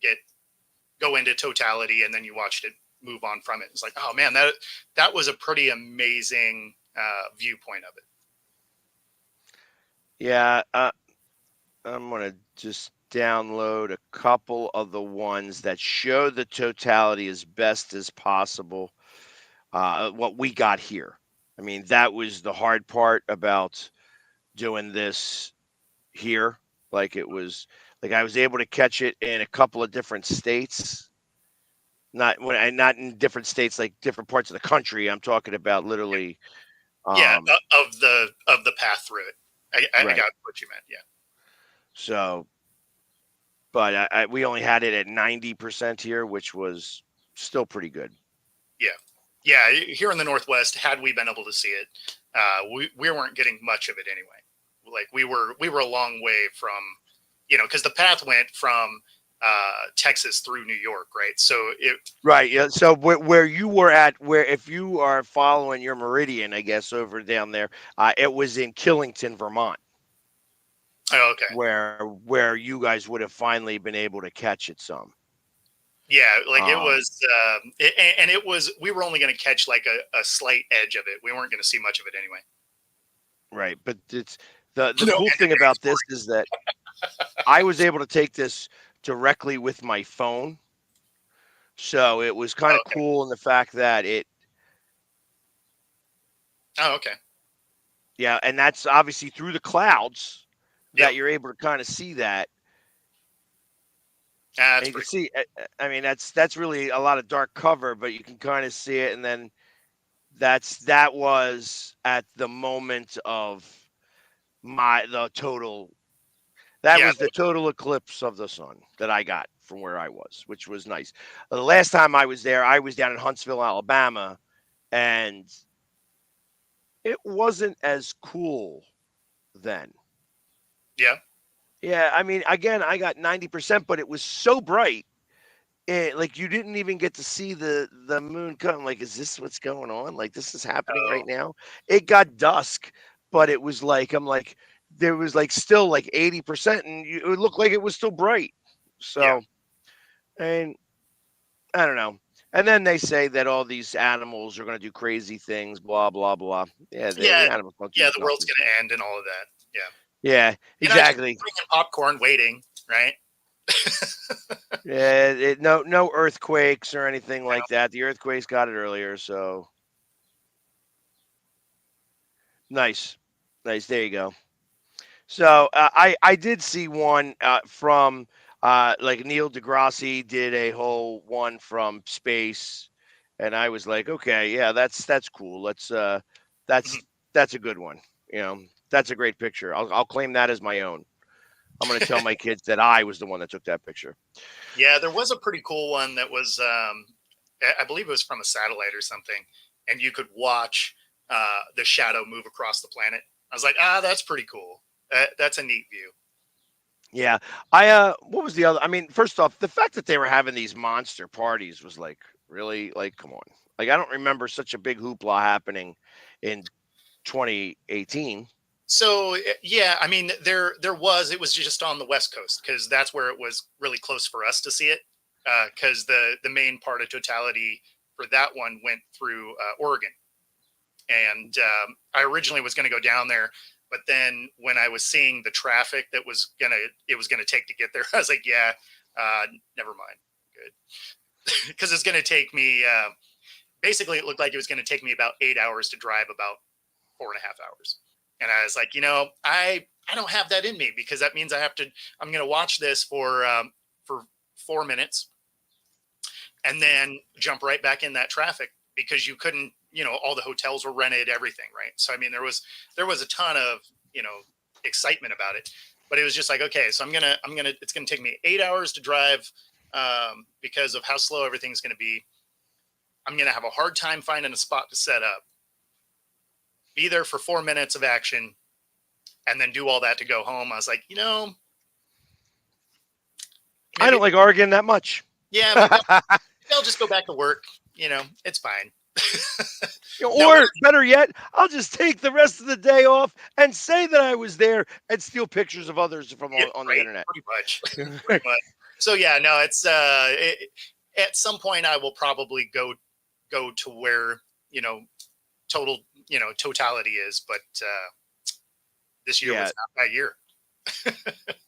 get go into totality, and then you watched it move on from it. It's like, oh man, that was a pretty amazing viewpoint of it. Yeah, I'm gonna just download a couple of the ones that show the totality as best as possible. What we got here. I mean, that was the hard part about doing this here. Like it was, like I was able to catch it in a couple of different states. Not in different states, like different parts of the country. I'm talking about literally. Yeah, Um, of the path through it. I right. got what you meant. Yeah. So, but we only had it at 90% here, which was still pretty good. Yeah. Yeah. Here in the Northwest, had we been able to see it, we weren't getting much of it anyway. Like we were a long way from, because the path went from Texas through New York, right? So Right. Yeah. So where you were at, where if you are following your meridian, I guess over down there, it was in Killington, Vermont, oh, okay. where you guys would have finally been able to catch it some. Yeah, like it Um, was, and it was. We were only going to catch like a slight edge of it. We weren't going to see much of it anyway. right. But it's the No, cool thing about this is that I was able to take this directly with my phone. So it was kind Oh, of okay. cool in the fact that Oh, okay. yeah, and that's obviously through the clouds Yep. that you're able to kind of see that. And That's you can pretty see, I mean, that's really a lot of dark cover, but you can kind of see it. And then that was at the moment of the total. cool. That Yeah. was the total eclipse of the sun that I got from where I was, which was nice. The last time I was there, I was down in Huntsville, Alabama, and it wasn't as cool then. Yeah. Yeah, I mean, again, I got 90%, but it was so bright. Like you didn't even get to see the moon come. Like, is this what's going on? Like, this is happening Oh, right now. It got dusk, but it was like I'm like there was like still like 80%, and it looked like it was still bright. yeah. So, and I don't know. And then they say that all these animals are going to do crazy things, blah blah blah. Yeah, the Yeah. animals don't do Yeah. The world's nothing. going to end and all of that. Yeah. Yeah, I just exactly. drinking popcorn, waiting. Right. Yeah, no earthquakes or anything like that. The earthquakes got it earlier, so nice, nice. There you go. So I did see one from like Neil deGrasse did a whole one from space, and I was like, okay, yeah, that's cool. That's Mhm. that's a good one. You know, that's a great picture. I'll claim that as my own. I'm gonna tell my kids that I was the one that took that picture. Yeah. There was a pretty cool one that was, I believe it was from a satellite or something, and you could watch the shadow move across the planet. I was like, that's pretty cool. That's a neat view. Yeah. What was the other? I mean, first off, the fact that they were having these monster parties was like, really? Like, come on. Like, I don't remember such a big hoopla happening in 2018. So yeah, I mean it was just on the West Coast because that's where it was really close for us to see it. Because the main part of totality for that one went through Oregon, and I originally was going to go down there, But then when I was seeing the traffic it was gonna take to get there, I was like, yeah, never mind. Good. Because it's gonna take me basically it looked like it was gonna take me about 8 hours to drive about 4.5 hours. And I was like, I don't have that in me, because that means I'm gonna watch this for 4 minutes and then jump right back in that traffic, because you couldn't, all the hotels were rented, everything, right? So I mean, there was a ton of excitement about it, but it was just like, okay, so it's gonna take me 8 hours to drive, because of how slow everything's gonna be. I'm gonna have a hard time finding a spot to set up, be there for 4 minutes of action, and then do all that to go home. I was like, I don't like Oregon that much. Yeah, maybe I'll just go back to work. It's fine. Or better yet, I'll just take the rest of the day off and say that I was there and steal pictures of others from on the internet. Pretty much. Pretty much. So yeah, no, it's at some point I will probably go to where totality is, but this year was not that year.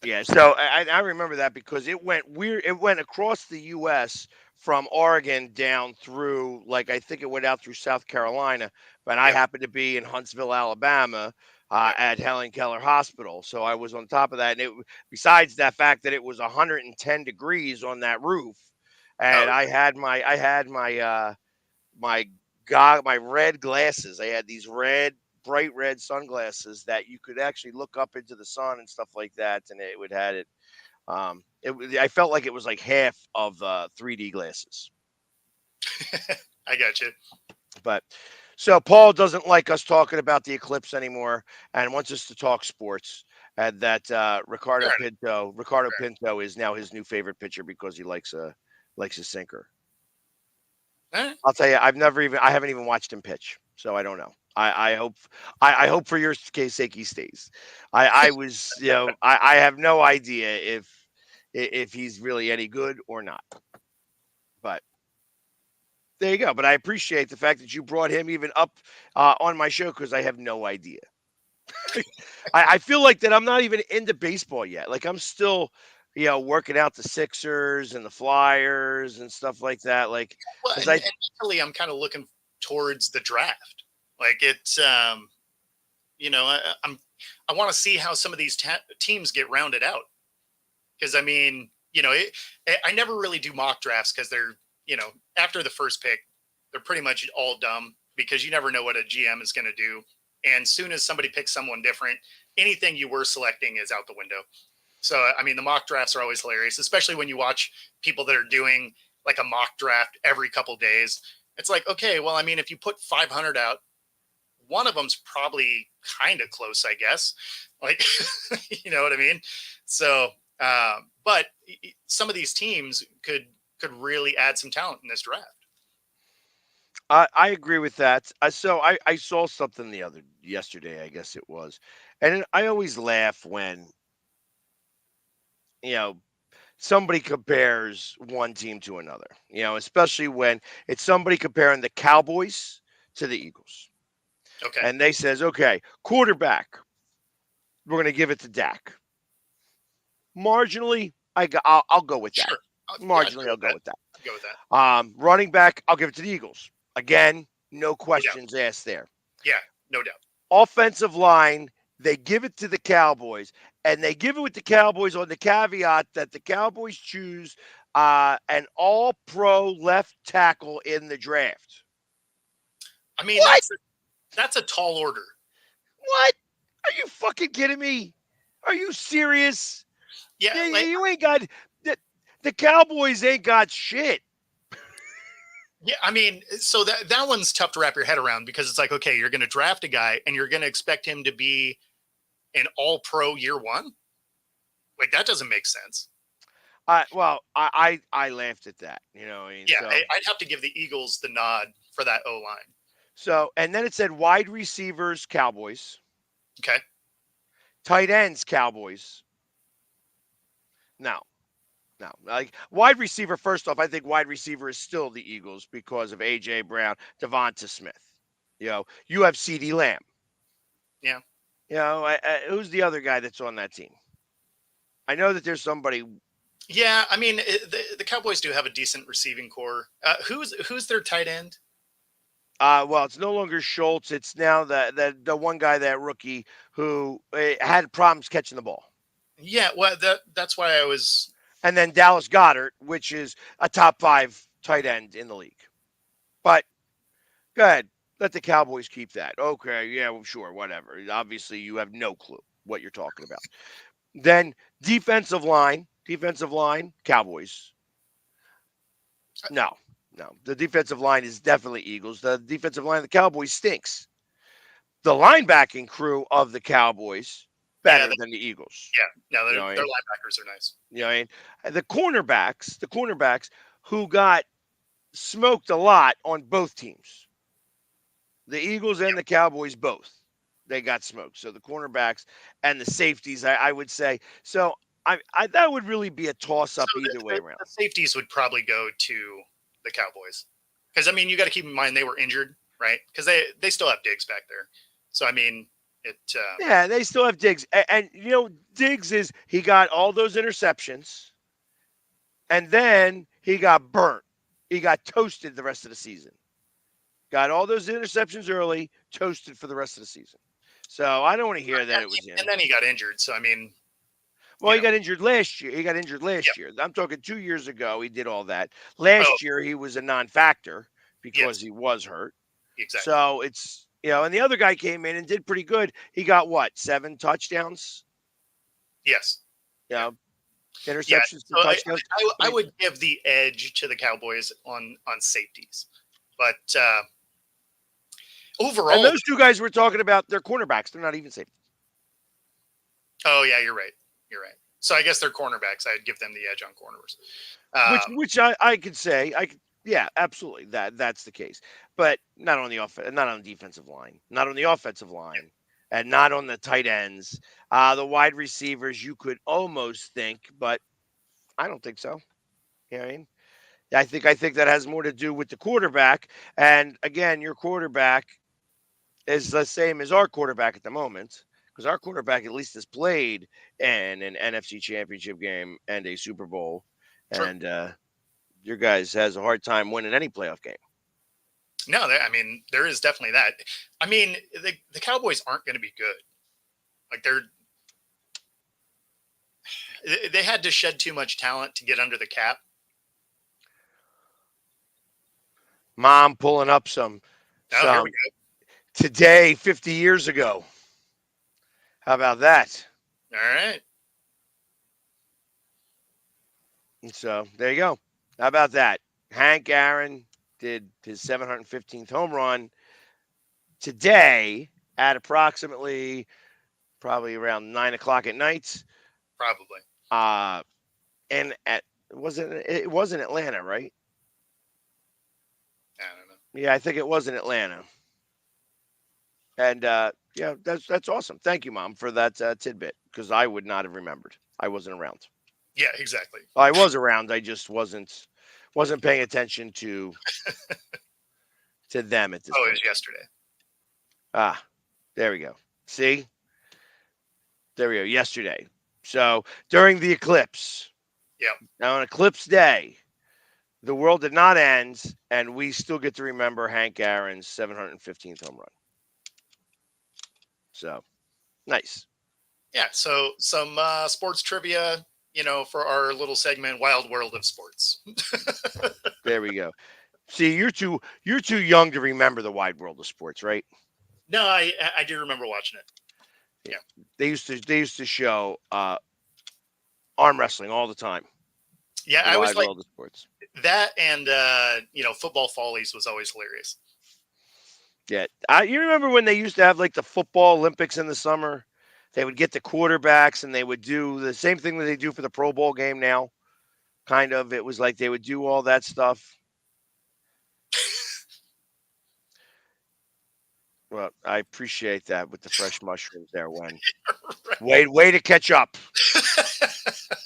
Yeah, so I remember that because it went weird. It went across the U.S. from Oregon down through, like, I think it went out through South Carolina, but I happened to be in Huntsville, Alabama, at Helen Keller Hospital. So I was on top of that. And besides that fact that it was 110 degrees on that roof, and I had my red glasses. I had these bright red sunglasses that you could actually look up into the sun and stuff like that, and it would had it. I felt like it was like half of 3D glasses. I got you. But so Paul doesn't like us talking about the eclipse anymore and wants us to talk sports. And that Ricardo Pinto is now his new favorite pitcher because he likes a sinker. I'll tell you, I haven't even watched him pitch, so I don't know. I hope for your sake he stays. I was, I have no idea if he's really any good or not. But there you go. But I appreciate the fact that you brought him even up on my show, because I have no idea. I feel like that I'm not even into baseball yet. Like, I'm still, working out the Sixers and the Flyers and stuff like that. Like, actually, I'm kind of looking towards the draft. Like, it's, I want to see how some of these teams get rounded out. Because, I mean, I never really do mock drafts because they're, after the first pick, they're pretty much all dumb, because you never know what a GM is going to do. And soon as somebody picks someone different, anything you were selecting is out the window. So, I mean, the mock drafts are always hilarious, especially when you watch people that are doing like a mock draft every couple days. It's like, okay, well, I mean, if you put 500 out, one of them's probably kind of close, I guess. Like, you know what I mean? So, but some of these teams could really add some talent in this draft. I agree with that. So I saw something yesterday, I guess it was, and I always laugh when somebody compares one team to another. Especially when it's somebody comparing the Cowboys to the Eagles. Okay. And they says, okay, quarterback, we're going to give it to Dak. Marginally, I'll go with that. Sure. Marginally, I'll go with that. I'll go with that. Running back, I'll give it to the Eagles. Again, no questions asked there. Yeah, no doubt. Offensive line, they give it to the Cowboys, and they give it with the Cowboys on the caveat that the Cowboys choose an all-pro left tackle in the draft. I mean, that's a tall order. What? Are you fucking kidding me? Are you serious? Yeah, you ain't got the Cowboys ain't got shit. Yeah, I mean, so that one's tough to wrap your head around, because it's like, okay, you're going to draft a guy and you're going to expect him to be an all-pro year one? Like, that doesn't make sense. I laughed at that. I'd have to give the Eagles the nod for that O-line. So, and then it said wide receivers, Cowboys. Okay. Tight ends, Cowboys. No. Like, wide receiver, first off, I think wide receiver is still the Eagles because of A.J. Brown, Devonta Smith. You have CeeDee Lamb. Yeah. Who's the other guy that's on that team? I know that there's somebody. Yeah, I mean, the Cowboys do have a decent receiving core. Who's their tight end? Well, it's no longer Schultz. It's now the one guy, that rookie who had problems catching the ball. Yeah, well, that's why I was. And then Dallas Goedert, which is a top 5 tight end in the league. But go ahead, let the Cowboys keep that. Okay, yeah, well, sure, whatever. Obviously, you have no clue what you're talking about. Then defensive line, Cowboys. No. The defensive line is definitely Eagles. The defensive line of the Cowboys stinks. The linebacking crew of the Cowboys better than the Eagles. Yeah, no, their linebackers are nice. You know what I mean? And the cornerbacks who got smoked a lot on both teams. The Eagles and the Cowboys both. They got smoked. So the cornerbacks and the safeties, I would say. So I that would really be a toss-up either way around. The safeties would probably go to the Cowboys. Because, I mean, you got to keep in mind they were injured, right? Because they still have Diggs back there. So, I mean, yeah, they still have Diggs. And Diggs he got all those interceptions. And then he got burnt. He got toasted the rest of the season. Got all those interceptions early, toasted for the rest of the season. So I don't want to hear that it was him. And then he got injured. So, I mean. Well, he got injured last year. Year. I'm talking 2 years ago. He did all that. Last year, he was a non-factor because he was hurt. Exactly. So it's, and the other guy came in and did pretty good. He got 7 touchdowns? Yes. Interceptions, touchdowns. I would give the edge to the Cowboys on safeties. But overall. And those 2 guys we're talking about, they're cornerbacks. They're not even safety. Oh, yeah, you're right. So I guess they're cornerbacks. I'd give them the edge on corners. Which I could say. Yeah, absolutely. That's the case. But not on the defensive line, not on the offensive line, and not on the tight ends. The wide receivers, you could almost think, but I don't think so. You know what I mean? I think that has more to do with the quarterback. And again, your quarterback is the same as our quarterback at the moment. Because our quarterback at least has played in an NFC championship game and a Super Bowl. Sure. And your guys has a hard time winning any playoff game. No, I mean, there is definitely that. I mean, the Cowboys aren't going to be good. Like, they had to shed too much talent to get under the cap. Mom pulling up some here we go. Today, 50 years ago. How about that? All right. So there you go. How about that? Hank Aaron did his 715th home run today at approximately probably around 9:00 at night. Probably. And it wasn't Atlanta, right? I don't know. Yeah, I think it was in Atlanta. And yeah, that's awesome. Thank you, Mom, for that tidbit, because I would not have remembered. I wasn't around. Yeah, exactly. I was around. I just wasn't paying attention to them at this point. It was yesterday. There we go. See? There we go. Yesterday. So during the eclipse. Yeah. Now on Eclipse Day, the world did not end, and we still get to remember Hank Aaron's 715th home run. So, nice. Yeah, so some sports trivia, for our little segment, Wild World of Sports. There we go. See, you're too young to remember the Wide World of Sports, right? No, I do remember watching it. Yeah. They used to show arm wrestling all the time. Yeah, I was like World of Sports. That, and Football Follies was always hilarious. Yeah, you remember when they used to have like the football Olympics in the summer? They would get the quarterbacks and they would do the same thing that they do for the Pro Bowl game now. Kind of, it was like they would do all that stuff. Well, I appreciate that with the fresh mushrooms there, Wen. Right. Way to catch up.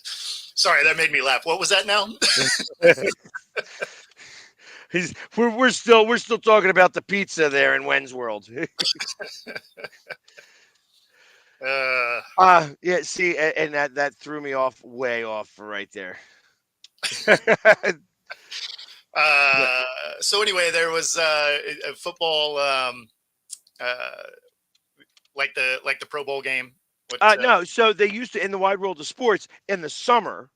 Sorry, that made me laugh. What was that now? We're still talking about the pizza there in Wen's world. Yeah. See, and that threw me off, way off for right there. But So anyway, there was a football, uh, like the Pro Bowl game. What? no, so they used to, in the wide world of sports, in the summer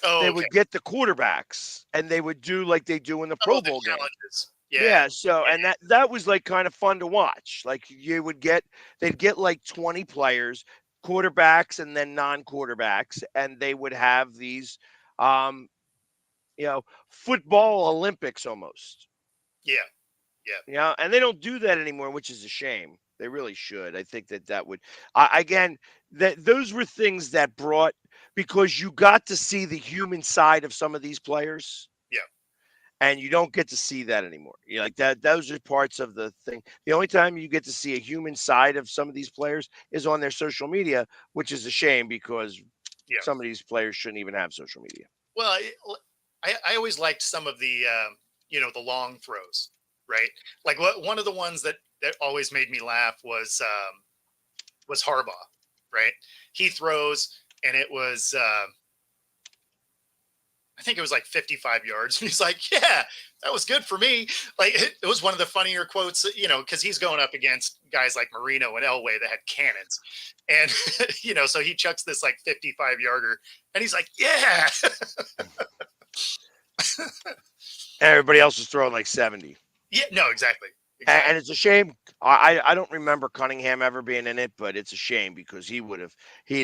Oh, they okay. would get the quarterbacks and they would do like they do in the Oh, Pro the Bowl game. challenges. Yeah. Yeah, so and that was like kind of fun to watch. Like they'd get like 20 players, quarterbacks and then non-quarterbacks, and they would have these um, football Olympics almost. Yeah. Yeah. Yeah, and they don't do that anymore, which is a shame. They really should. I think that would again, that those were things that brought, because you got to see the human side of some of these players, Yeah. and you don't get to see that anymore. You know, like that. Those are parts of the thing. The only time you get to see a human side of some of these players is on their social media, which is a shame because Yeah. some of these players shouldn't even have social media. Well, I always liked some of the the long throws, right? Like one of the ones that always made me laugh was Harbaugh, right? He throws and it was I think it was like 55 yards. And he's like, "Yeah, that was good for me." Like it was one of the funnier quotes, because he's going up against guys like Marino and Elway that had cannons, and so he chucks this like 55 yarder, and he's like, "Yeah." Everybody else is throwing like 70. Yeah, no, exactly. And it's a shame. I don't remember Cunningham ever being in it, but it's a shame because he'd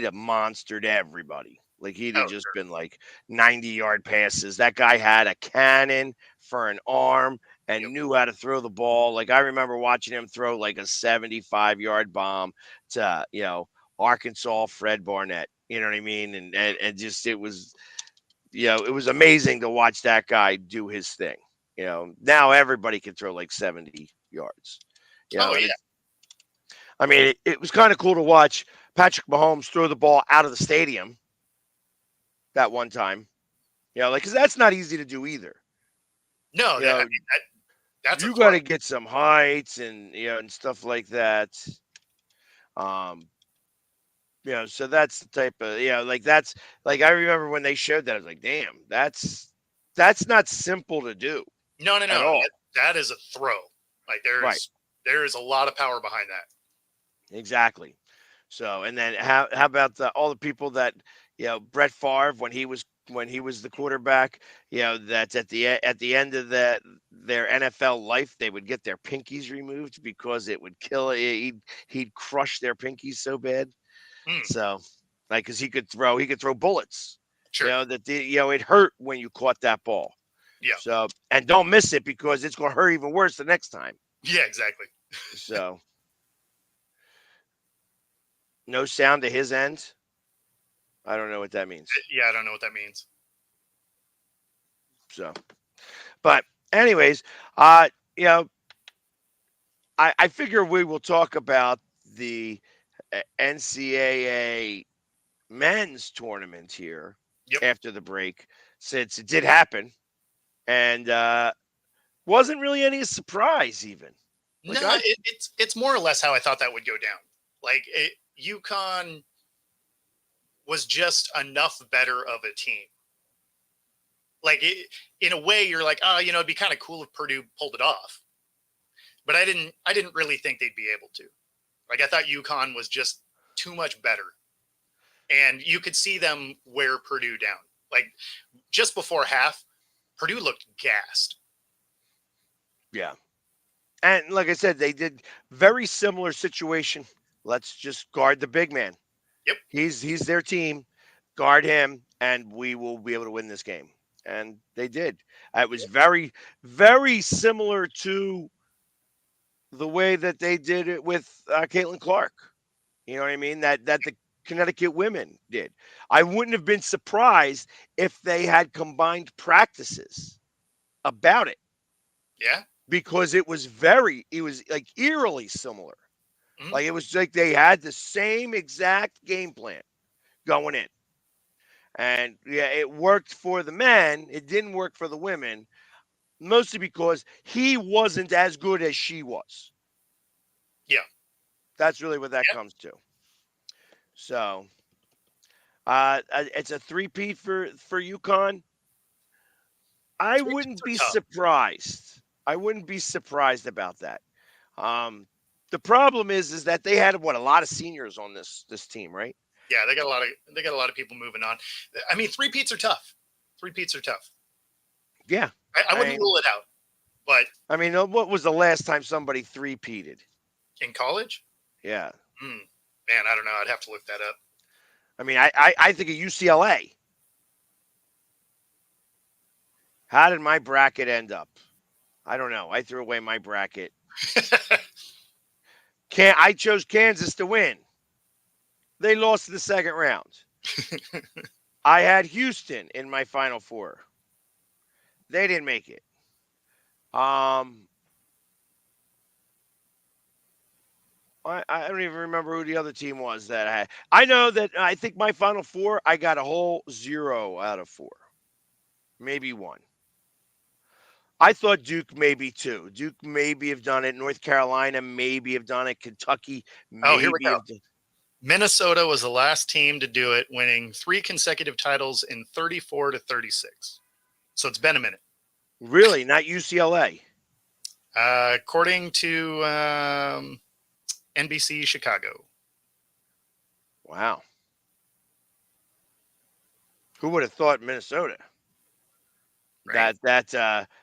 have monstered everybody. Like he'd have Oh, just sure. been like 90-yard passes. That guy had a cannon for an arm and Yep. knew how to throw the ball. Like I remember watching him throw like a 75-yard bomb to, Arkansas Fred Barnett. You know what I mean? And just it was amazing to watch that guy do his thing. Now everybody can throw like 70 yards. Oh, And yeah. I mean, it was kind of cool to watch Patrick Mahomes throw the ball out of the stadium that one time. Because that's not easy to do either. No, You that, I know, mean, that's a you throw. got to get some heights and stuff like that. Um, so that's the type of like that's like I remember when they showed that I was like, damn, that's not simple to do No, no, at no. all. That is a throw. Like Right. there is a lot of power behind that. Exactly. So, and then how about all the people that Brett Favre when he was the quarterback, that's at the end of their NFL life, they would get their pinkies removed because it would kill he'd crush their pinkies so bad. Mm, So, like, because he could throw bullets. sure. It hurt when you caught that ball. Yeah. So, and don't miss it because it's going to hurt even worse the next time. Yeah, exactly. So, no sound to his end. I don't know what that means. Yeah, I don't know what that means. So, but anyways, I figure we will talk about the NCAA men's tournament here Yep. after the break, since it did happen, and wasn't really any surprise even. Like No, it's more or less how I thought that would go down. Like UConn was just enough better of a team. Like in a way, you're like, oh, it'd be kind of cool if Purdue pulled it off. But I didn't really think they'd be able to. Like I thought UConn was just too much better, and you could see them wear Purdue down. Like just before half, Purdue looked gassed. Yeah. And like I said, they did very similar situation. Let's just guard the big man. Yep. He's their team. Guard him, and we will be able to win this game. And they did. It was very, very similar to the way that they did it with Caitlin Clark. You know what I mean? That the Connecticut women did. I wouldn't have been surprised if they had combined practices about it. Yeah. Because it was like eerily similar. Mhm. Like it was like they had the same exact game plan going in. And yeah, it worked for the men. It didn't work for the women, mostly because he wasn't as good as she was. Yeah. That's really what that Yeah. comes to. So it's a three-peat for UConn. I Three teams wouldn't are be tough. surprised. I wouldn't be surprised about that. Um, the problem is that they had a lot of seniors on this team, right? Yeah, they got a lot of people moving on. I mean, three peats are tough. Three peats are tough. Yeah. I wouldn't rule it out, but I mean, what was the last time somebody three-peated? in college, Yeah. man, I don't know. I'd have to look that up. I mean, I think of UCLA. How did my bracket end up? I don't know. I threw away my bracket. I chose Kansas to win. They lost in the second round. I had Houston in my Final Four. They didn't make it. I don't even remember who the other team was that I had. I know that I think my Final Four, I got a whole 0 out of 4. Maybe 1. I thought Duke maybe 2. Duke maybe have done it. North Carolina maybe have done it. Kentucky Oh, here we maybe go. have done it. Minnesota was the last team to do it, winning 3 consecutive titles in 34 to 36. So it's been a minute. Really? Not UCLA? According to NBC Chicago. Wow. Who would have thought Minnesota? Right? That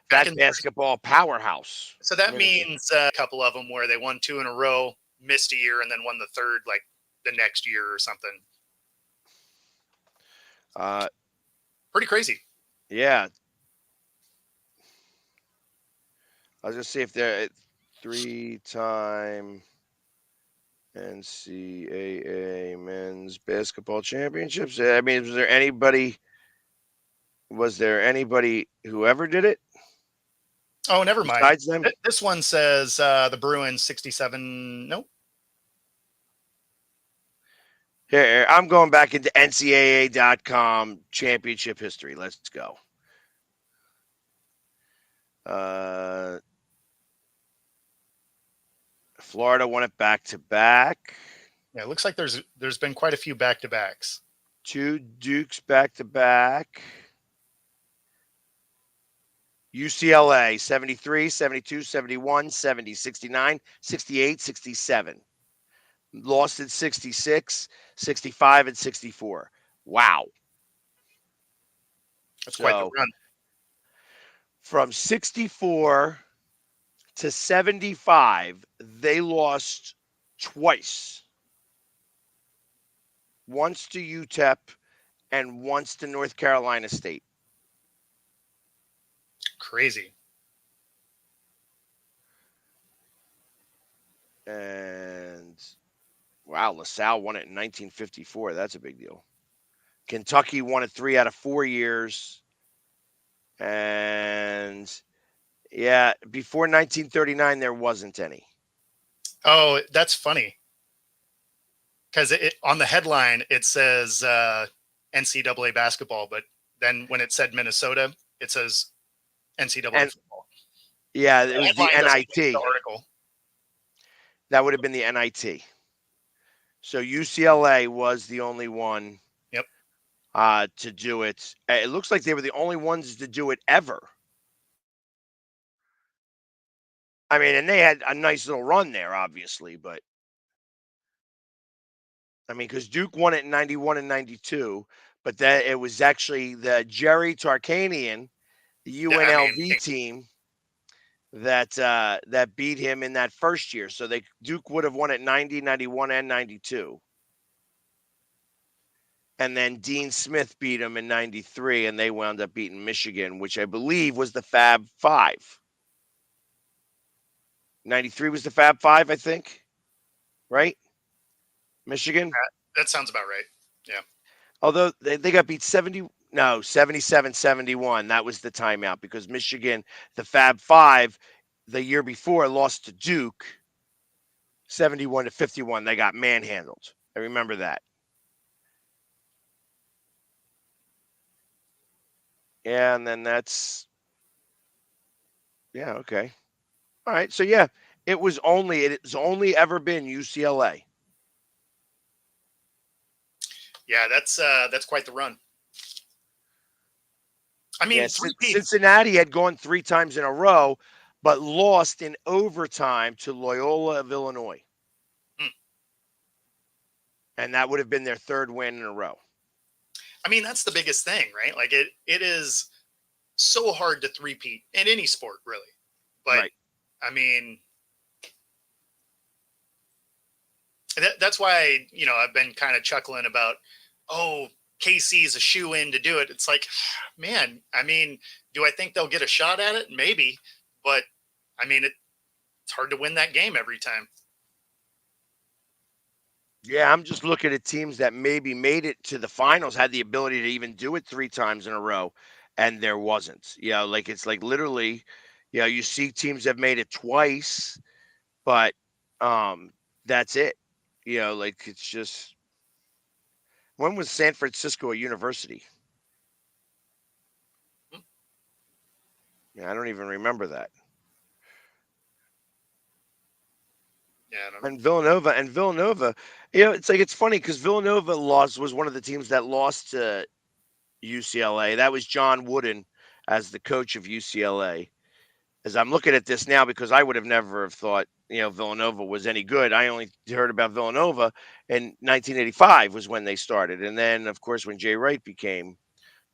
Back in the basketball powerhouse. So that Minnesota. means a couple of them where they won 2 in a row, missed a year, and then won the third like the next year or something. Pretty crazy. Yeah. I was gonna see if they're 3-time NCAA men's basketball championships. I mean, was there anybody who ever did it Oh, never mind. besides them? This one says the Bruins 67. Nope. Here, I'm going back into NCAA.com championship history. Let's go. Florida won it back to back. Yeah, it looks like there's been quite a few back-to-backs. 2 Dukes back to back. UCLA 73, 72, 71, 70, 69, 68, 67. Lost in 66, 65, and 64. Wow. That's quite the run. From 64 to 75, they lost twice. Once to UTEP and once to North Carolina State. Crazy. And wow, LaSalle won it in 1954. That's a big deal. Kentucky won it 3 out of 4 years. And yeah, before 1939, there wasn't any. Oh, that's funny. Because on the headline, it says NCAA basketball, but then when it said Minnesota, it says NCAA football. Yeah, it was the NIT. The article. That would have been the NIT. So UCLA was the only one to do it. It looks like they were the only ones to do it ever. I mean, and they had a nice little run there, obviously, but I mean, because Duke won it in 91 and 92, but that it was actually the Jerry Tarkanian, the UNLV team that beat him in that first year. So Duke would have won it 90, 91, and 92. And then Dean Smith beat him in 93, and they wound up beating Michigan, which I believe was the Fab Five. 93 was the Fab Five, I think. Right? Michigan? That sounds about right. Yeah. Although they got beat 77-71. That was the timeout because Michigan, the Fab Five, the year before lost to Duke 71-51. They got manhandled. I remember that. Yeah, and then that's okay. All right. So yeah, it's only ever been UCLA. Yeah, that's quite the run. I mean, Yeah, Cincinnati had gone 3 times in a row, but lost in overtime to Loyola of Illinois. And that would have been their 3rd win in a row. I mean, that's the biggest thing, right? Like it is so hard to three-peat in any sport, really. But right. I mean, that's why, I've been kind of chuckling about, KC's a shoe-in to do it. It's like, man, I mean, do I think they'll get a shot at it? Maybe. But, I mean, it's hard to win that game every time. Yeah, I'm just looking at teams that maybe made it to the finals, had the ability to even do it 3 times in a row, and there wasn't. It's like literally, you see teams that made it twice, but that's it. It's just, when was San Francisco a university? Yeah, I don't even remember that. Yeah, I don't know. And Villanova, it's funny because Villanova was one of the teams that lost to UCLA. That was John Wooden as the coach of UCLA. As I'm looking at this now, because I would have never have thought, Villanova was any good. I only heard about Villanova in 1985 was when they started. And then, of course, when Jay Wright became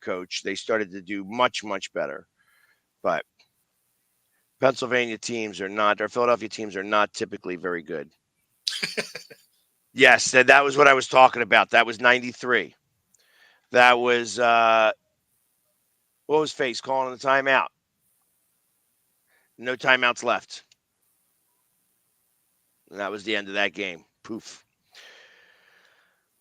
coach, they started to do much, much better. But Philadelphia teams are not typically very good. Yes, that was what I was talking about. That was 93. That was, what was Face calling the timeout? No timeouts left. And that was the end of that game. Poof.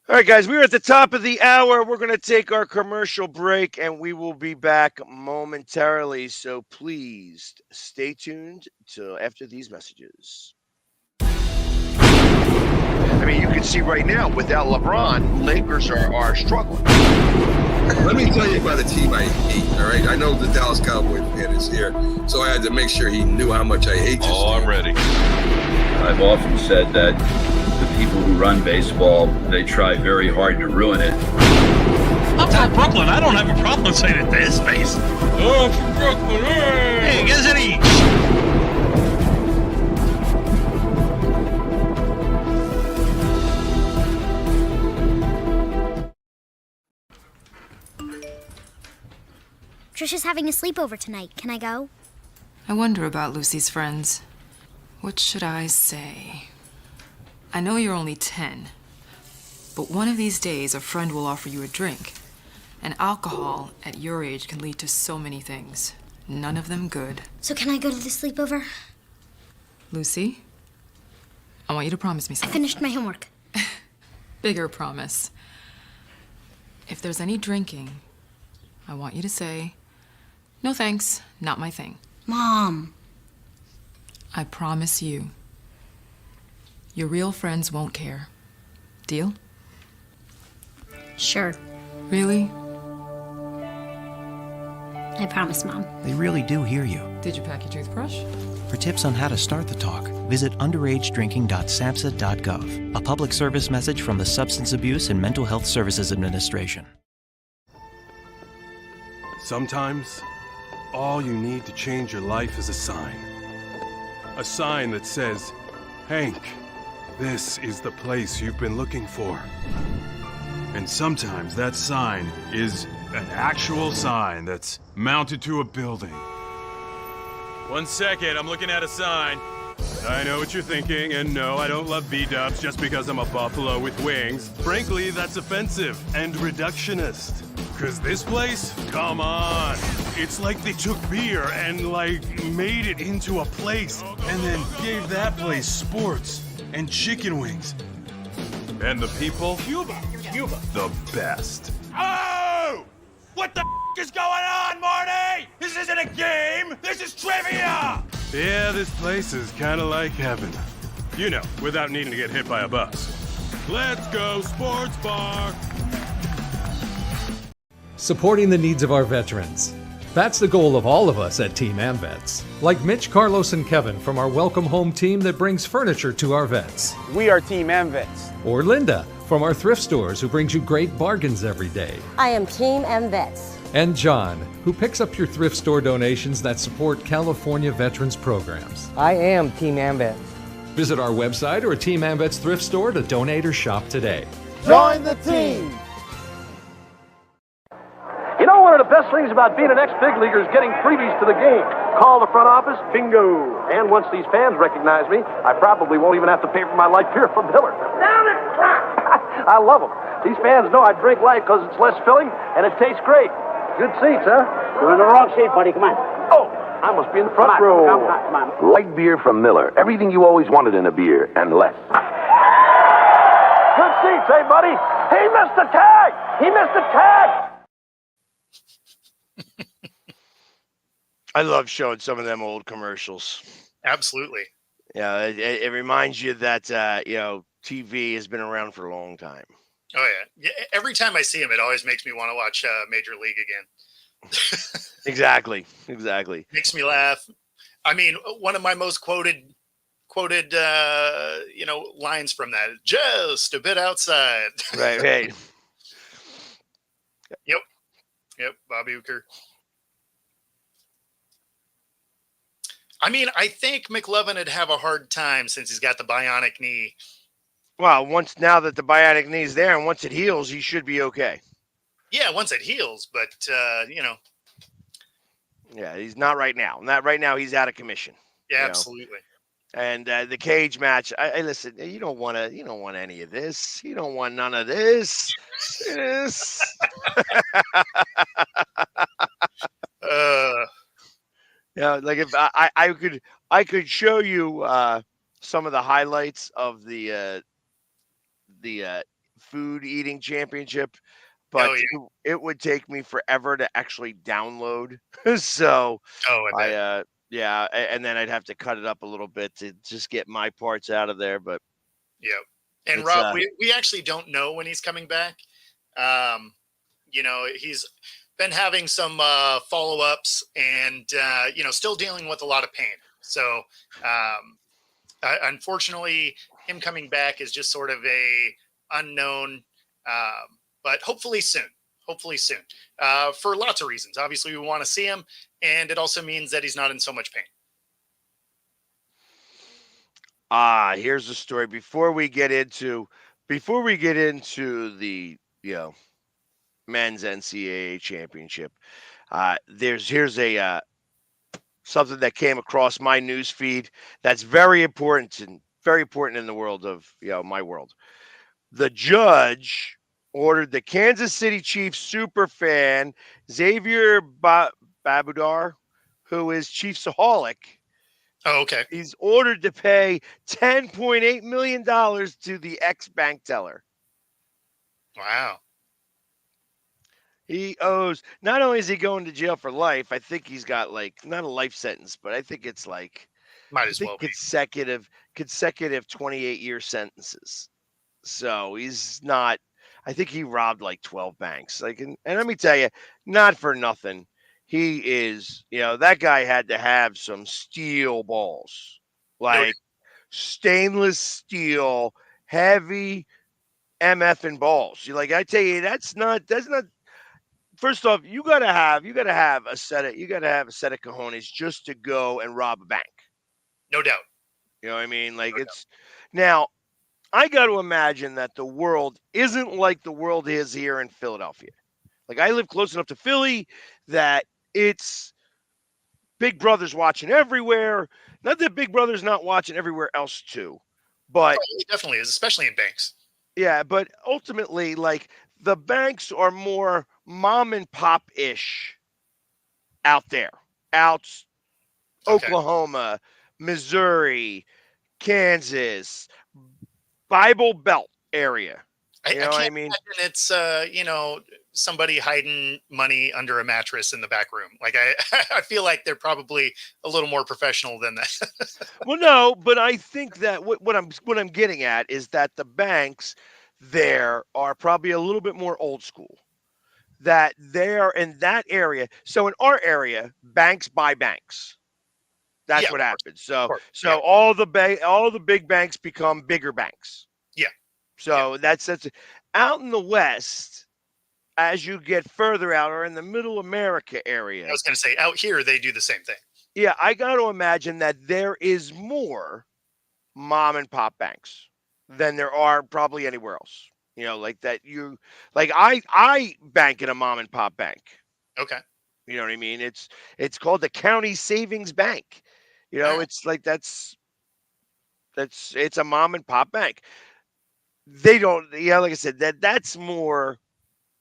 All right, guys, we're at the top of the hour. We're going to take our commercial break, and we will be back momentarily. So please stay tuned till after these messages. I mean, you can see right now, without LeBron, Lakers are struggling. Let me tell you about a team I hate, all right? I know the Dallas Cowboy fan is here, so I had to make sure he knew how much I hate this team. I'm ready. I've often said that the people who run baseball, they try very hard to ruin it. I'm from Brooklyn. I don't have a problem saying it to his face. Oh, from Brooklyn. Hey, get any. Trisha's having a sleepover tonight. Can I go? I wonder about Lucy's friends. What should I say? I know you're only 10, but one of these days a friend will offer you a drink. And alcohol at your age can lead to so many things. None of them good. So can I go to the sleepover? Lucy, I want you to promise me I something. finished my homework. Bigger promise. If there's any drinking, I want you to say, "No thanks, not my thing." Mom. I promise you, your real friends won't care. Deal? Sure. Really? I promise, Mom. They really do hear you. Did you pack your toothbrush? For tips on how to start the talk, visit underagedrinking.samhsa.gov. A public service message from the Substance Abuse and Mental Health Services Administration. Sometimes, all you need to change your life is a sign. A sign that says, "Hank, this is the place you've been looking for." And sometimes that sign is an actual sign that's mounted to a building. 1 second, I'm looking at a sign. I know what you're thinking, and no, I don't love B-dubs just because I'm a buffalo with wings. Frankly, that's offensive and reductionist. Cause this place, come on. It's like they took beer and made it into a place and then gave that place sports and chicken wings. And the people, Cuba, the best. Oh! What the is going on, Marty? This isn't a game. This is trivia. Yeah, this place is kind of like heaven. You know, without needing to get hit by a bus. Let's go, sports bar. Supporting the needs of our veterans. That's the goal of all of us at Team AmVets. Like Mitch, Carlos, and Kevin from our Welcome Home team that brings furniture to our vets. We are Team AmVets. Or Linda from our thrift stores who brings you great bargains every day. I am Team AmVets. And John, who picks up your thrift store donations that support California veterans programs. I am Team AmVets. Visit our website or a Team AmVets thrift store to donate or shop today. Join the team! You know, one of the best things about being an ex-big leaguer is getting freebies to the game. Call the front office, bingo. And once these fans recognize me, I probably won't even have to pay for my light beer from Miller. Down it! I love them. These fans know I drink light because it's less filling and it tastes great. Good seats, huh? You're in the wrong seat, buddy. Come on. Oh, I must be in the front row. Come on. Light beer from Miller. Everything you always wanted in a beer and less. Good seats, hey, buddy? He missed the tag! He missed the tag! I love showing some of them old commercials. Absolutely. Yeah, it reminds you that TV has been around for a long time. Oh yeah. Every time I see him, it always makes me want to watch Major League again. Exactly. Makes me laugh. I mean, one of my most quoted lines from that, just a bit outside. Right. Yep, Bobby Uecker. I mean, I think McLovin would have a hard time since he's got the bionic knee. Well, now that the bionic knee's there and once it heals, he should be okay. Yeah, once it heals, but Yeah, he's not right now. Not right now. He's out of commission. Yeah, absolutely. And the cage match. I listen. You don't want any of this. You don't want none of this. Yeah, like if I could show you some of the highlights of the food eating championship, but it would take me forever to actually download. So and then I'd have to cut it up a little bit to just get my parts out of there. But yeah, and Rob, we actually don't know when he's coming back. He's been having some follow-ups and still dealing with a lot of pain. So unfortunately, him coming back is just sort of a unknown, but hopefully soon for lots of reasons. Obviously, we want to see him, and it also means that he's not in so much pain. Here's the story. Before we get into the men's NCAA championship, here's a something that came across my news feed that's very important in the world of my world. The judge ordered the Kansas City Chiefs superfan Xavier Babudar, who is Chiefsaholic. Oh, okay. He's ordered to pay $10.8 million to the ex-bank teller. Wow. He owes, not only is he going to jail for life, I think he's got not a life sentence, but I think it's might as well be consecutive 28-year sentences. So he's not, I think he robbed 12 banks. And let me tell you, not for nothing. He is, that guy had to have some steel balls, stainless steel, heavy MF balls. I tell you, that's not. First off, you gotta have a set of cojones just to go and rob a bank. No doubt. You know what I mean? It's now. I got to imagine that the world isn't like the world is here in Philadelphia. I live close enough to Philly that it's Big Brother's watching everywhere. Not that Big Brother's not watching everywhere else too, but it definitely is, especially in banks. Yeah, but ultimately, the banks are more mom and pop ish out there, Oklahoma, Missouri, Kansas, Bible Belt area. I can't imagine it's somebody hiding money under a mattress in the back room. I feel like they're probably a little more professional than that. Well, no, but I think that what I'm getting at is that the banks there are probably a little bit more old school. that they're in that area. So in our area, banks buy banks. Yeah, That's what of course. happens. Of So course. so all the big banks become bigger banks. Yeah. So that's out in the West. As you get further out, or in the Middle America I area, was going to say out here they do the same thing. yeah, I got to imagine that there is more mom and pop banks than there are probably anywhere else. Like that like I bank in a mom and pop bank. Okay. You know what I mean? It's called the County Savings Bank. All right. It's like it's a mom and pop bank. They don't, like I said, that's more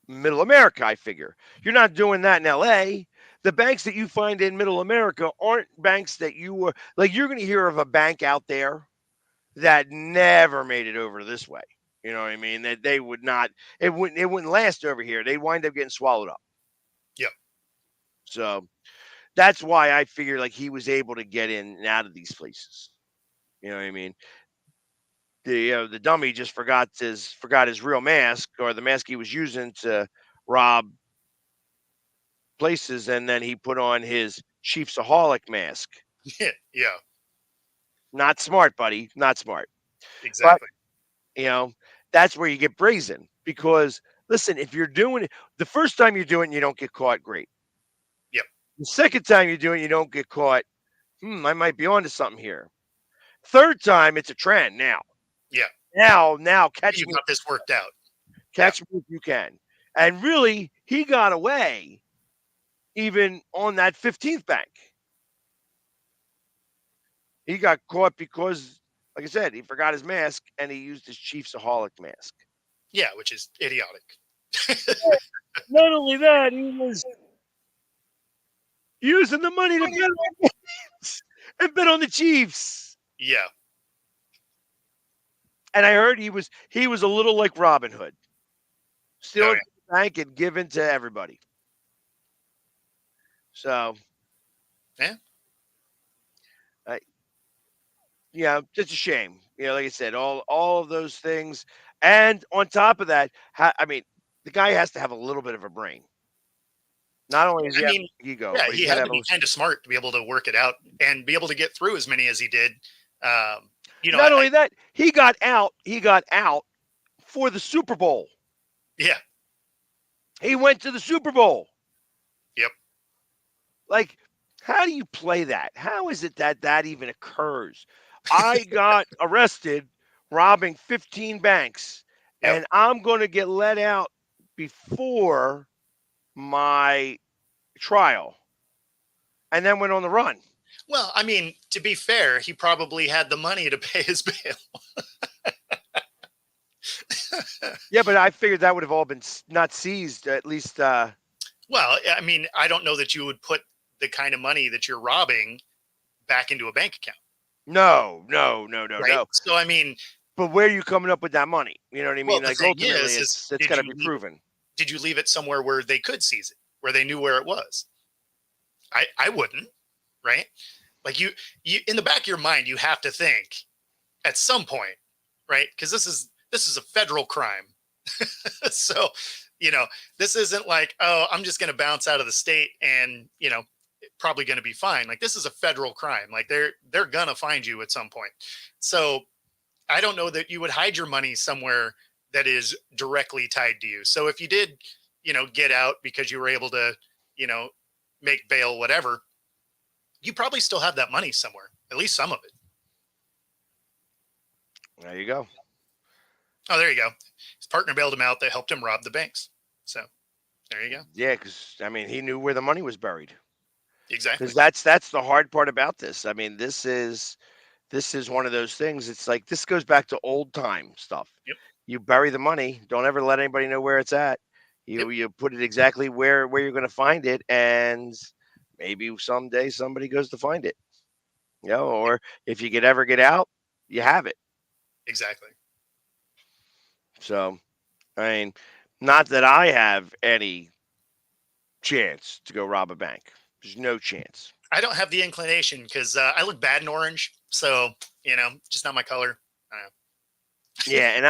Middle America, I figure. You're not doing that in LA. The banks that you find in Middle America aren't banks that you were like, you're going to hear of a bank out there that never made it over this way. You know what I mean? That they would not, it wouldn't last over here. They'd wind up getting swallowed up. Yep. So that's why I figure like he was able to get in and out of these places. You know what I mean? The dummy just forgot his real mask, or the mask he was using to rob places, and then he put on his Chiefsaholic mask. Yeah. Not smart, buddy. Not smart. But Exactly. you know, that's where you get brazen, because listen, if you're doing it the first time you do it and you don't get caught, great. Yep. The second time you do it, you don't get caught. I might be onto something here. Third time, it's a trend now. Yeah. Now catch You me. got this worked out. Catch me if you can. And really, he got away even on that 15th bank. He got caught because, like I said, he forgot his mask and he used his Chiefsaholic mask. Yeah, which is idiotic. Not only that, he was using the money to bet on and bet on the Chiefs. Yeah. And I heard he was a little like Robin Hood, stealing from the bank and giving to everybody. So, yeah, just a shame. Like I said, all of those things, and on top of that, I mean, the guy has to have a little bit of a brain. Not only does he have ego, yeah, but he had to be kind of smart to be able to work it out and be able to get through as many as he did. Not only that, he got out for the Super Bowl. Yeah. He went to the Super Bowl. Yep. Like, how do you play that? How is it that even occurs? I got arrested robbing 15 banks, and I'm going to get let out before my trial, and then went on the run. Well, I mean, to be fair, he probably had the money to pay his bail. Yeah, but I figured that would have all been not seized, at least. Well, I mean, I don't know that you would put the kind of money that you're robbing back into a bank account. No. Right? So, I mean, but where are you coming up with that money? You know what I mean? Well, like, ultimately, it's got to be proven. Did you leave it somewhere where they could seize it, where they knew where it was? I wouldn't, right? Like you in the back of your mind, you have to think at some point, right? Because this is a federal crime. So, this isn't like, oh, I'm just going to bounce out of the state and, probably going to be fine. Like, this is a federal crime. Like, they're going to find you at some point. So I don't know that you would hide your money somewhere that is directly tied to you. So if you did, get out because you were able to, make bail, whatever, you probably still have that money somewhere, at least some of it. There you go. Oh, there you go. His partner bailed him out. That helped him rob the banks. So there you go. Yeah, because I mean, he knew where the money was buried. Exactly. Because that's the hard part about this. I mean, this is one of those things. It's like, this goes back to old time stuff. Yep. You bury the money. Don't ever let anybody know where it's at. You put it exactly where you're going to find it, and maybe someday somebody goes to find it. Or if you ever get out, you have it. Exactly. So, I mean, not that I have any chance to go rob a bank. There's no chance. I don't have the inclination because I look bad in orange. So, just not my color. Yeah, and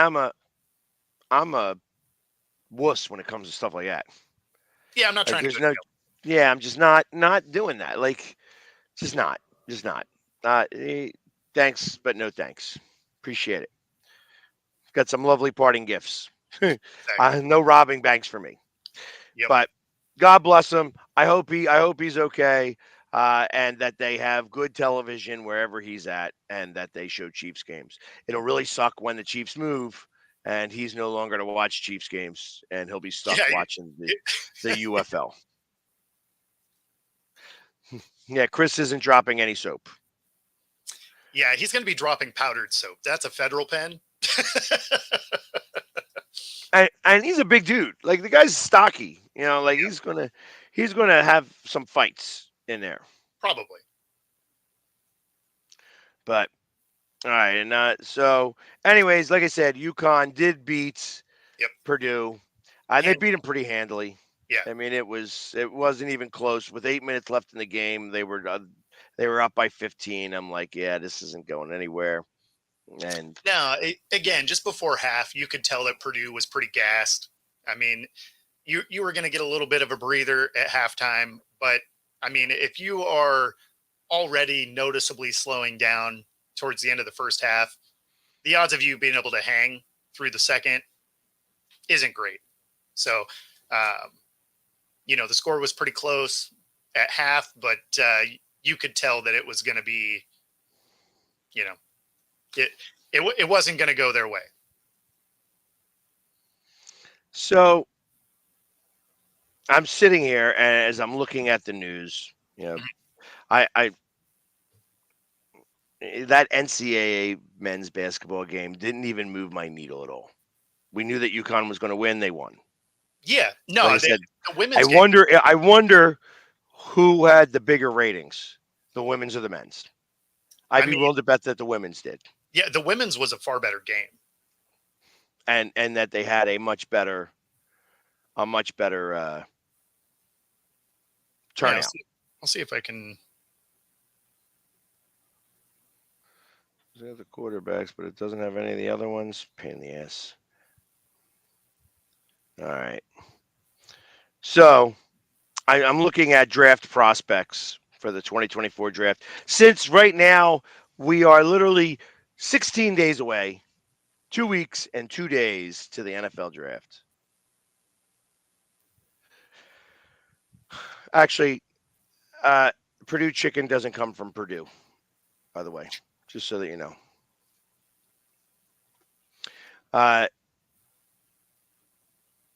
I'm a wuss when it comes to stuff like that. Yeah, I'm not Like trying to there's go no, jail. yeah, I'm just not doing that. Like just not. Thanks, but no thanks. Appreciate it. Got some lovely parting gifts. Exactly. No robbing banks for me. Yep. But God bless him. I hope he's okay, and that they have good television wherever he's at, and that they show Chiefs games. It'll really suck when the Chiefs move, and he's no longer to watch Chiefs games, and he'll be stuck Yeah. watching the UFL. Yeah, Chris isn't dropping any soap. Yeah, he's going to be dropping powdered soap. That's a federal pen. And he's a big dude. Like the guy's stocky. Like Yeah. he's gonna have some fights in there. Probably. But all right, and so anyways, like I said, UConn did beat Yep. Purdue. They beat him pretty handily. Yeah. I mean, it wasn't even close. With 8 minutes left in the game, they were up by 15. I'm like, yeah, this isn't going anywhere. And now, again, just before half, you could tell that Purdue was pretty gassed. I mean, you were going to get a little bit of a breather at halftime, but I mean, if you are already noticeably slowing down towards the end of the first half, the odds of you being able to hang through the second isn't great. So, the score was pretty close at half, but you could tell that it was going to be, it wasn't going to go their way. so I'm sitting here, and as I'm looking at the news, I that NCAA men's basketball game didn't even move my needle at all. We knew that UConn was going to win. They won. Yeah, no, Like I said, the women's game. I wonder who had the bigger ratings, the women's or the men's. I'd be willing to bet that the women's did. Yeah, the women's was a far better game, and that they had a much better turnout. Yeah, I'll see if I can. They have the quarterbacks, but it doesn't have any of the other ones. Pain in the ass. All right. So I'm looking at draft prospects for the 2024 draft. Since right now we are literally 16 days away, 2 weeks and 2 days to the NFL draft. Actually, Purdue chicken doesn't come from Purdue, by the way, just so that you know.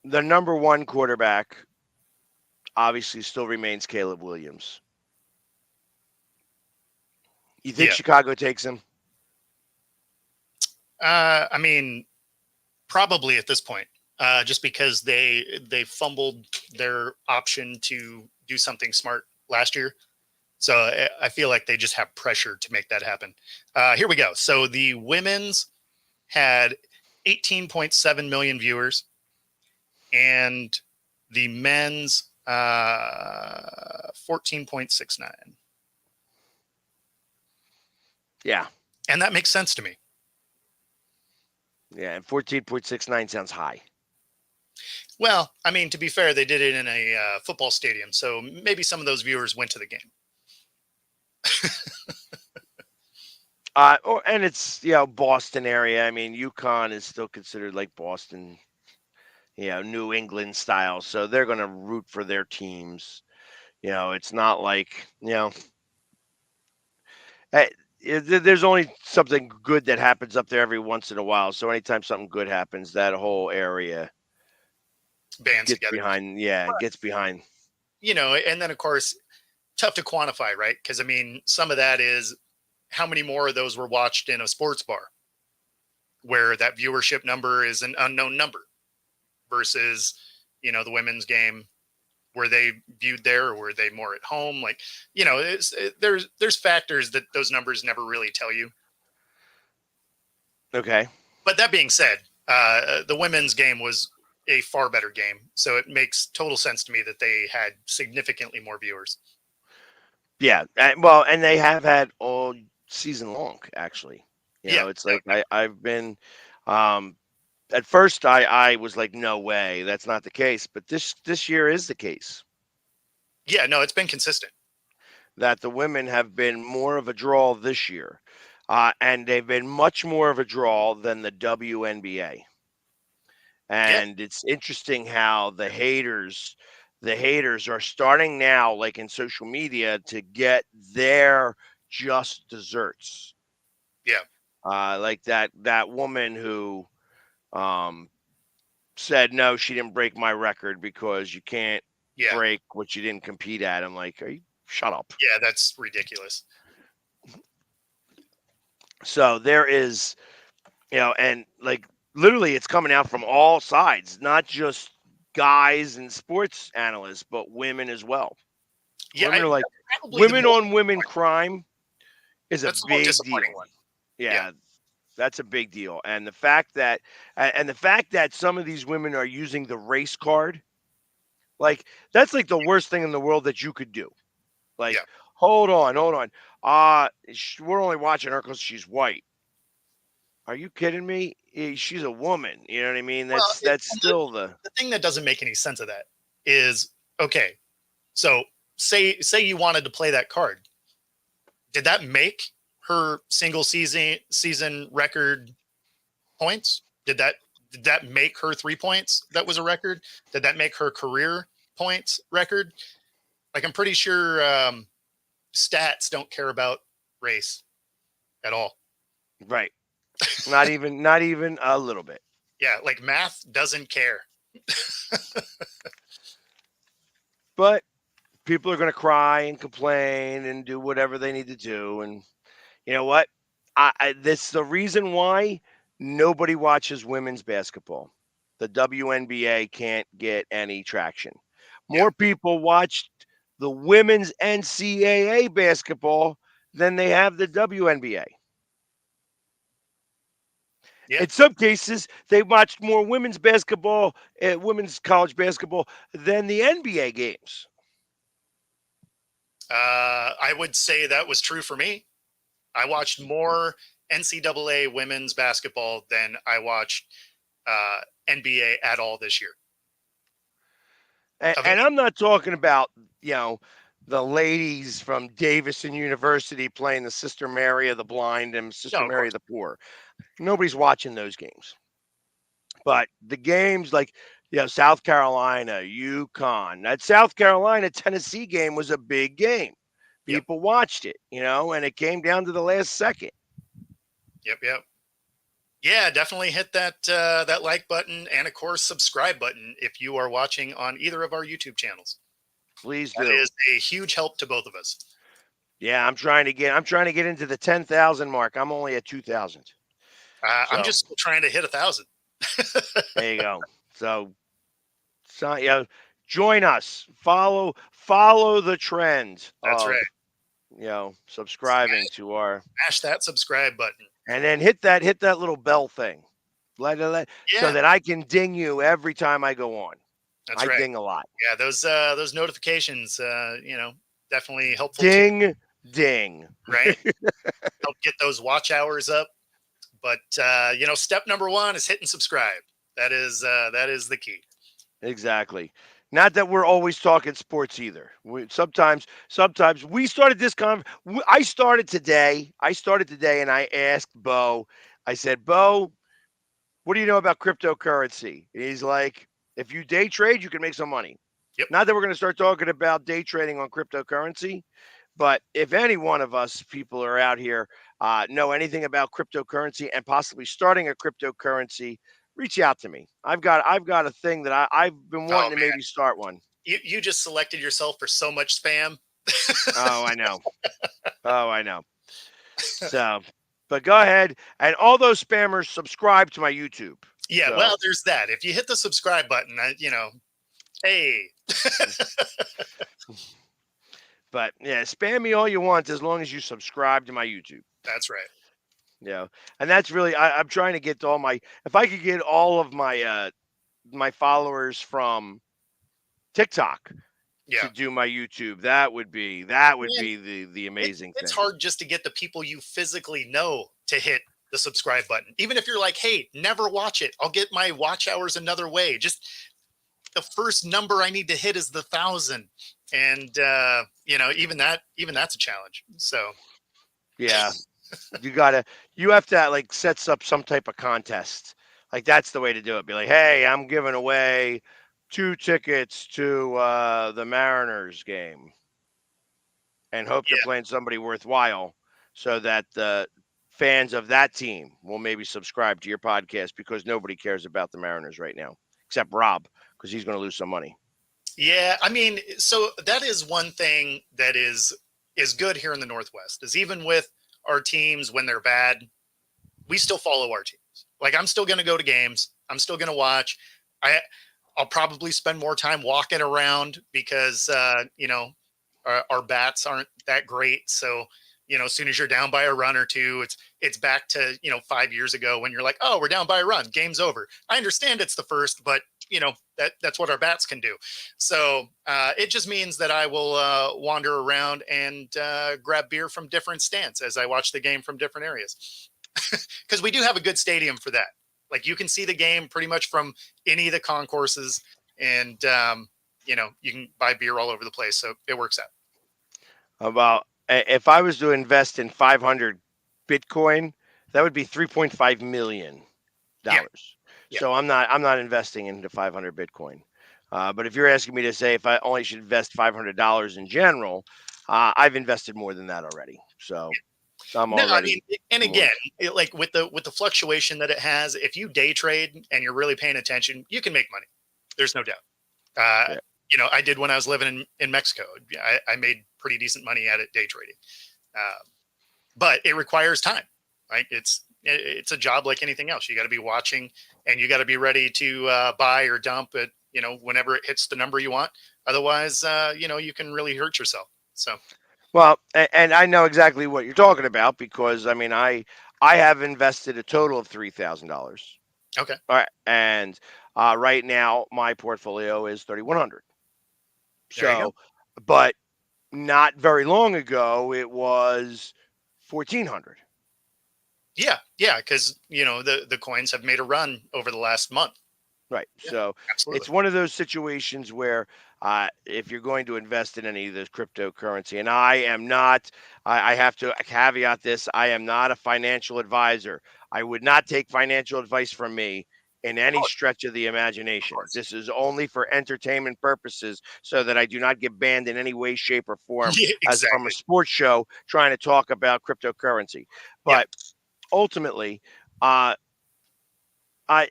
The number one quarterback obviously still remains Caleb Williams. You think Chicago takes him? I mean, probably at this point, just because they fumbled their option to do something smart last year. So I feel like they just have pressure to make that happen. Here we go. So the women's had 18.7 million viewers, and the men's 14.69. Yeah. And that makes sense to me. Yeah, and 14.69 sounds high. Well, I mean, to be fair, they did it in a football stadium, so maybe some of those viewers went to the game. And it's Boston area. I mean, UConn is still considered like Boston, New England style. So they're going to root for their teams. It's not like there's only something good that happens up there every once in a while. So anytime something good happens, that whole area bands gets together. behind. Yeah, it gets behind. And then of course, tough to quantify, right? Because I mean, some of that is how many more of those were watched in a sports bar, where that viewership number is an unknown number, versus the women's game. Were they viewed there, or were they more at home? Like, there's factors that those numbers never really tell you. Okay. But that being said, the women's game was a far better game. So it makes total sense to me that they had significantly more viewers. Yeah. And they have had all season long, actually. It's like I've been at first I was like, no way, that's not the case. But this year is the case Yeah, no, it's been consistent. that the women have been more of a draw this year, and they've been much more of a draw than the WNBA. Yeah, And it's interesting how the haters are starting now, like in social media, to get their just desserts. yeah, Like that woman who um, said no, she didn't break my record because you can't yeah, break what you didn't compete at. I'm like, are you shut up? yeah. That's ridiculous. So there is, and like literally, it's coming out from all sides, not just guys and sports analysts, but women as well. Yeah, Women are like, probably the women most. on women crime is a That's the more big disappointing deal. one. Yeah, Yeah, that's a big deal. And the fact that some of these women are using the race card, like that's like the worst thing in the world that you could do. Like, yeah. hold on. We're only watching her because she's white. Are you kidding me? She's a woman. You know what I mean? Well, That's and still the the thing that doesn't make any sense of that is okay. So say you wanted to play that card. Did that make her single season record points? Did that make her 3 points? That was a record. Did that make her career points record? Like I'm pretty sure stats don't care about race at all. right. Not even a little bit. Yeah, like math doesn't care. But people are going to cry and complain and do whatever they need to do. And you know what? This the reason why nobody watches women's basketball. The WNBA can't get any traction. Yeah, More people watched the women's NCAA basketball than they have the WNBA. yeah. In some cases, they watched more women's basketball, women's college basketball, than the NBA games. I would say that was true for me. I watched more NCAA women's basketball than I watched NBA at all this year. And I'm not talking about, the ladies from Davidson University playing the Sister Mary of the Blind and Sister No, of Mary course. of the Poor. Nobody's watching those games. But the games like, South Carolina, UConn, that South Carolina Tennessee game was a big game. Yep. People watched it, and it came down to the last second. Yep. Yeah, definitely hit that like button and of course subscribe button if you are watching on either of our YouTube channels. Please That do. is a huge help to both of us. Yeah, I'm trying to get into the 10,000 mark. I'm only at 2,000. I'm So just still trying to hit 1,000. there you go. So join us. Follow the trend That's of right. subscribing to our, Smash that subscribe button. and then hit that little bell thing. So Yeah, that I can ding you every time I go on. that's I right. ding a lot. Yeah, those notifications, definitely helpful too, Ding. right? Help get those watch hours up. But step number one is hitting subscribe. That is the key. Exactly. Not that we're always talking sports either. Sometimes we started this I started today, and I asked Bo. I said, Bo, what do you know about cryptocurrency? And he's like, if you day trade, you can make some money. Yep. Not that we're going to start talking about day trading on cryptocurrency, but if any one of us people are out here know anything about cryptocurrency and possibly starting a cryptocurrency, reach out to me. I've got a thing that I've been wanting to maybe start one. You just selected yourself for so much spam. Oh, I know. So, but go ahead, and all those spammers, subscribe to my YouTube. Yeah, So, well, there's that. If you hit the subscribe button, hey. But yeah, spam me all you want as long as you subscribe to my YouTube. That's right. Yeah, and that's really I'm trying to get all my. If I could get all of my my followers from TikTok to do my YouTube, that would be the amazing thing. It's hard just to get the people you physically know to hit the subscribe button. Even if you're like, hey, never watch it, I'll get my watch hours another way. Just the first number I need to hit is the 1,000. And, even that's a challenge. So, Yeah. You have to like sets up some type of contest. Like that's the way to do it. Be like, hey, I'm giving away 2 tickets to the Mariners game, and hope you're playing somebody worthwhile, so that the fans of that team will maybe subscribe to your podcast, because nobody cares about the Mariners right now except Rob, because he's going to lose some money. yeah, I mean, so that is one thing that is good here in the Northwest, is even with our teams when they're bad, we still follow our teams. Like, I'm still going to go to games. I'm still going to watch. I'll probably spend more time walking around because, our bats aren't that great. So, as soon as you're down by a run or two, it's back to, 5 years ago when you're like, oh, we're down by a run, game's over. I understand it's the first, but that's what our bats can do. So it just means that I will wander around and grab beer from different stands as I watch the game from different areas. Because we do have a good stadium for that. Like, you can see the game pretty much from any of the concourses, and you can buy beer all over the place. So it works out. About if I was to invest in 500 Bitcoin, that would be $3.5 million. Yeah. So I'm not investing into 500 Bitcoin. But if you're asking me to say if I only should invest $500 in general, I've invested more than that already. So I'm already. And again, like with the fluctuation that it has, if you day trade and you're really paying attention, you can make money. There's no doubt. I did when I was living in Mexico. I made pretty decent money at it day trading. But it requires time, right? It's a job like anything else. You got to be watching, and you got to be ready to buy or dump it, whenever it hits the number you want. Otherwise, you can really hurt yourself. So, Well, and I know exactly what you're talking about, because I mean, I have invested a total of $3,000. Okay. All right, and right now my portfolio is 3,100. So, but not very long ago it was 1,400. Yeah, because the coins have made a run over the last month. Right. Yeah, so absolutely. it's one of those situations where if you're going to invest in any of this cryptocurrency, and I am not, I have to caveat this, I am not a financial advisor. I would not take financial advice from me in any stretch of the imagination. This is only for entertainment purposes, so that I do not get banned in any way, shape, or form as from a sports show trying to talk about cryptocurrency. But ultimately,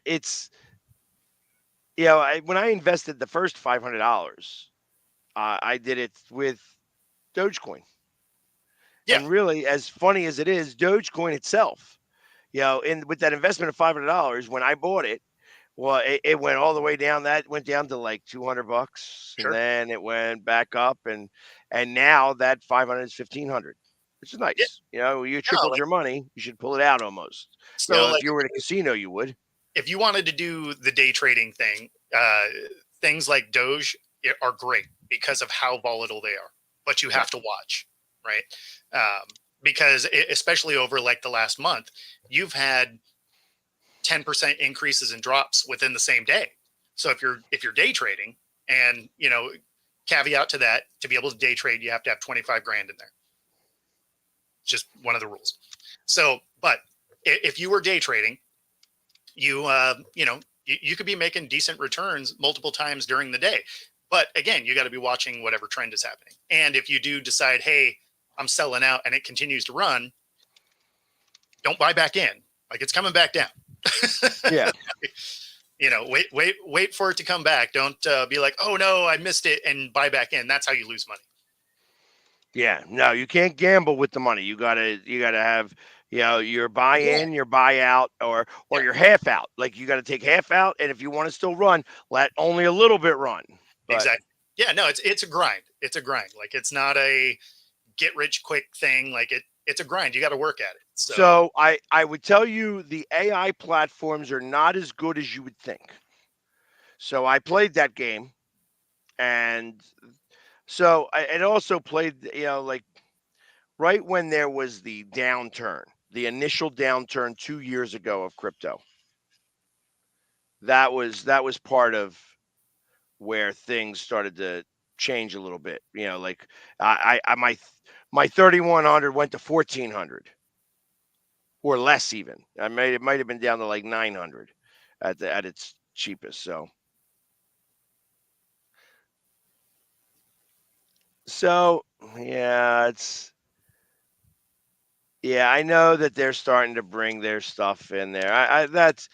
it's, when I invested the first $500, I did it with Dogecoin. Yeah. And really, as funny as it is, Dogecoin itself, with that investment of $500, when I bought it, well, it went all the way down. That went down to like $200, Sure. and then it went back up, and now that 500 is 1,500, which is nice. You tripled your money, you should pull it out almost. So, if you were in a casino, you would. If you wanted to do the day trading thing, things like Doge are great because of how volatile they are, but you have to watch, right? Because especially over like the last month, you've had 10% increases and drops within the same day. So if you're day trading, and caveat to that, to be able to day trade, you have to have 25 grand in there. It's just one of the rules. So, but if you were day trading, you could be making decent returns multiple times during the day. But again, you got to be watching whatever trend is happening. And if you do decide, hey, I'm selling out, and it continues to run, don't buy back in. Like, it's coming back down. Yeah. Wait for it to come back. Don't be like, oh no, I missed it, and buy back in. That's how you lose money. Yeah, no, you can't gamble with the money. You gotta have, your buy in, your buy out, or your half out. Like, you got to take half out, and if you want to still run, let only a little bit run. But, exactly. Yeah, no, it's a grind. It's a grind. Like, it's not a get rich quick thing. Like, it's a grind. You got to work at it. So I would tell you the AI platforms are not as good as you would think. So I played that game, and so it also played, like right when there was the downturn, the initial downturn 2 years ago of crypto. That was part of where things started to change a little bit. Like my 3100 went to 1400 or less even. It might have been down to like 900 at its cheapest. So yeah, I know that they're starting to bring their stuff in there. That's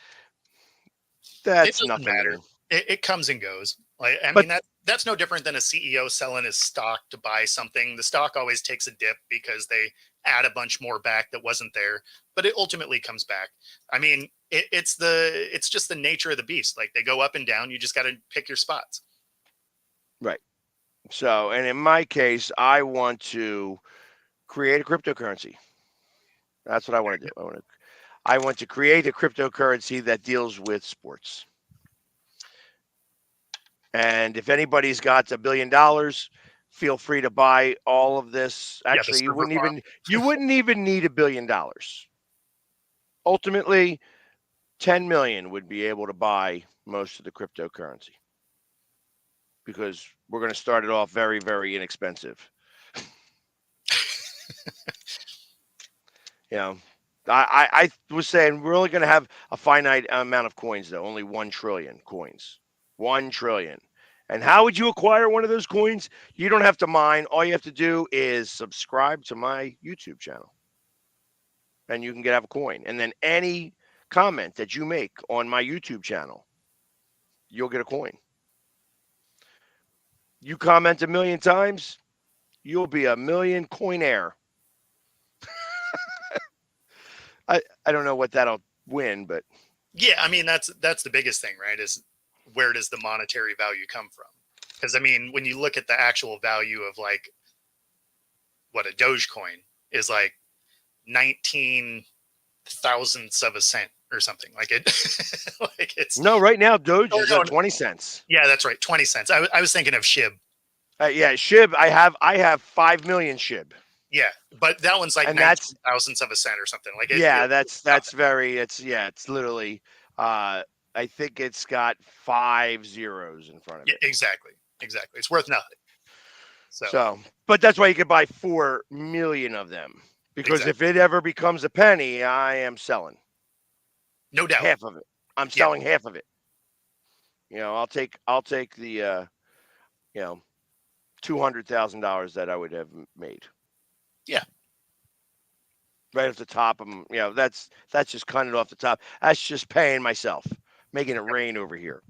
It doesn't nothing matter. new. It comes and goes. Like, I But mean, that's no different than a CEO selling his stock to buy something. The stock always takes a dip because they add a bunch more back that wasn't there, but it ultimately comes back. I mean, it's just the nature of the beast. Like, they go up and down. You just got to pick your spots. Right. So, and in my case, I want to create a cryptocurrency. That's what I want to do. I want to create a cryptocurrency that deals with sports. And if anybody's got $1 billion, feel free to buy all of this. Actually, you wouldn't even need $1 billion. Ultimately, 10 million would be able to buy most of the cryptocurrency because we're going to start it off very, very inexpensive. I was saying we're only going to have a finite amount of coins, though, only 1 trillion coins. 1 trillion. And how would you acquire one of those coins? You don't have to mine. All you have to do is subscribe to my YouTube channel. And you can have a coin. And then any comment that you make on my YouTube channel, you'll get a coin. You comment 1 million times, you'll be a million coinaire. I don't know what that'll win, but yeah, I mean, that's the biggest thing, right? Is where does the monetary value come from? Because I mean, when you look at the actual value of like what a Dogecoin is, like 19 thousandths of a cent or something like it. Like it's no, right now Doge is at 20 cents. Yeah, that's right, 20 cents. I was thinking of SHIB. Yeah, SHIB. I have 5 million SHIB. Yeah, but that one's like and 19 thousandths of a cent or something like it. Yeah, that's very. It's literally. I think it's got 5 zeros in front of it. Yeah, exactly. It's worth nothing. So, but that's why you could buy 4 million of them, because if it ever becomes a penny, I am selling. No doubt. Half of it. I'm selling half of it. I'll take the $200,000 that I would have made. Yeah. Right off the top of them, that's just cutting it off the top. That's just paying myself, making it rain over here.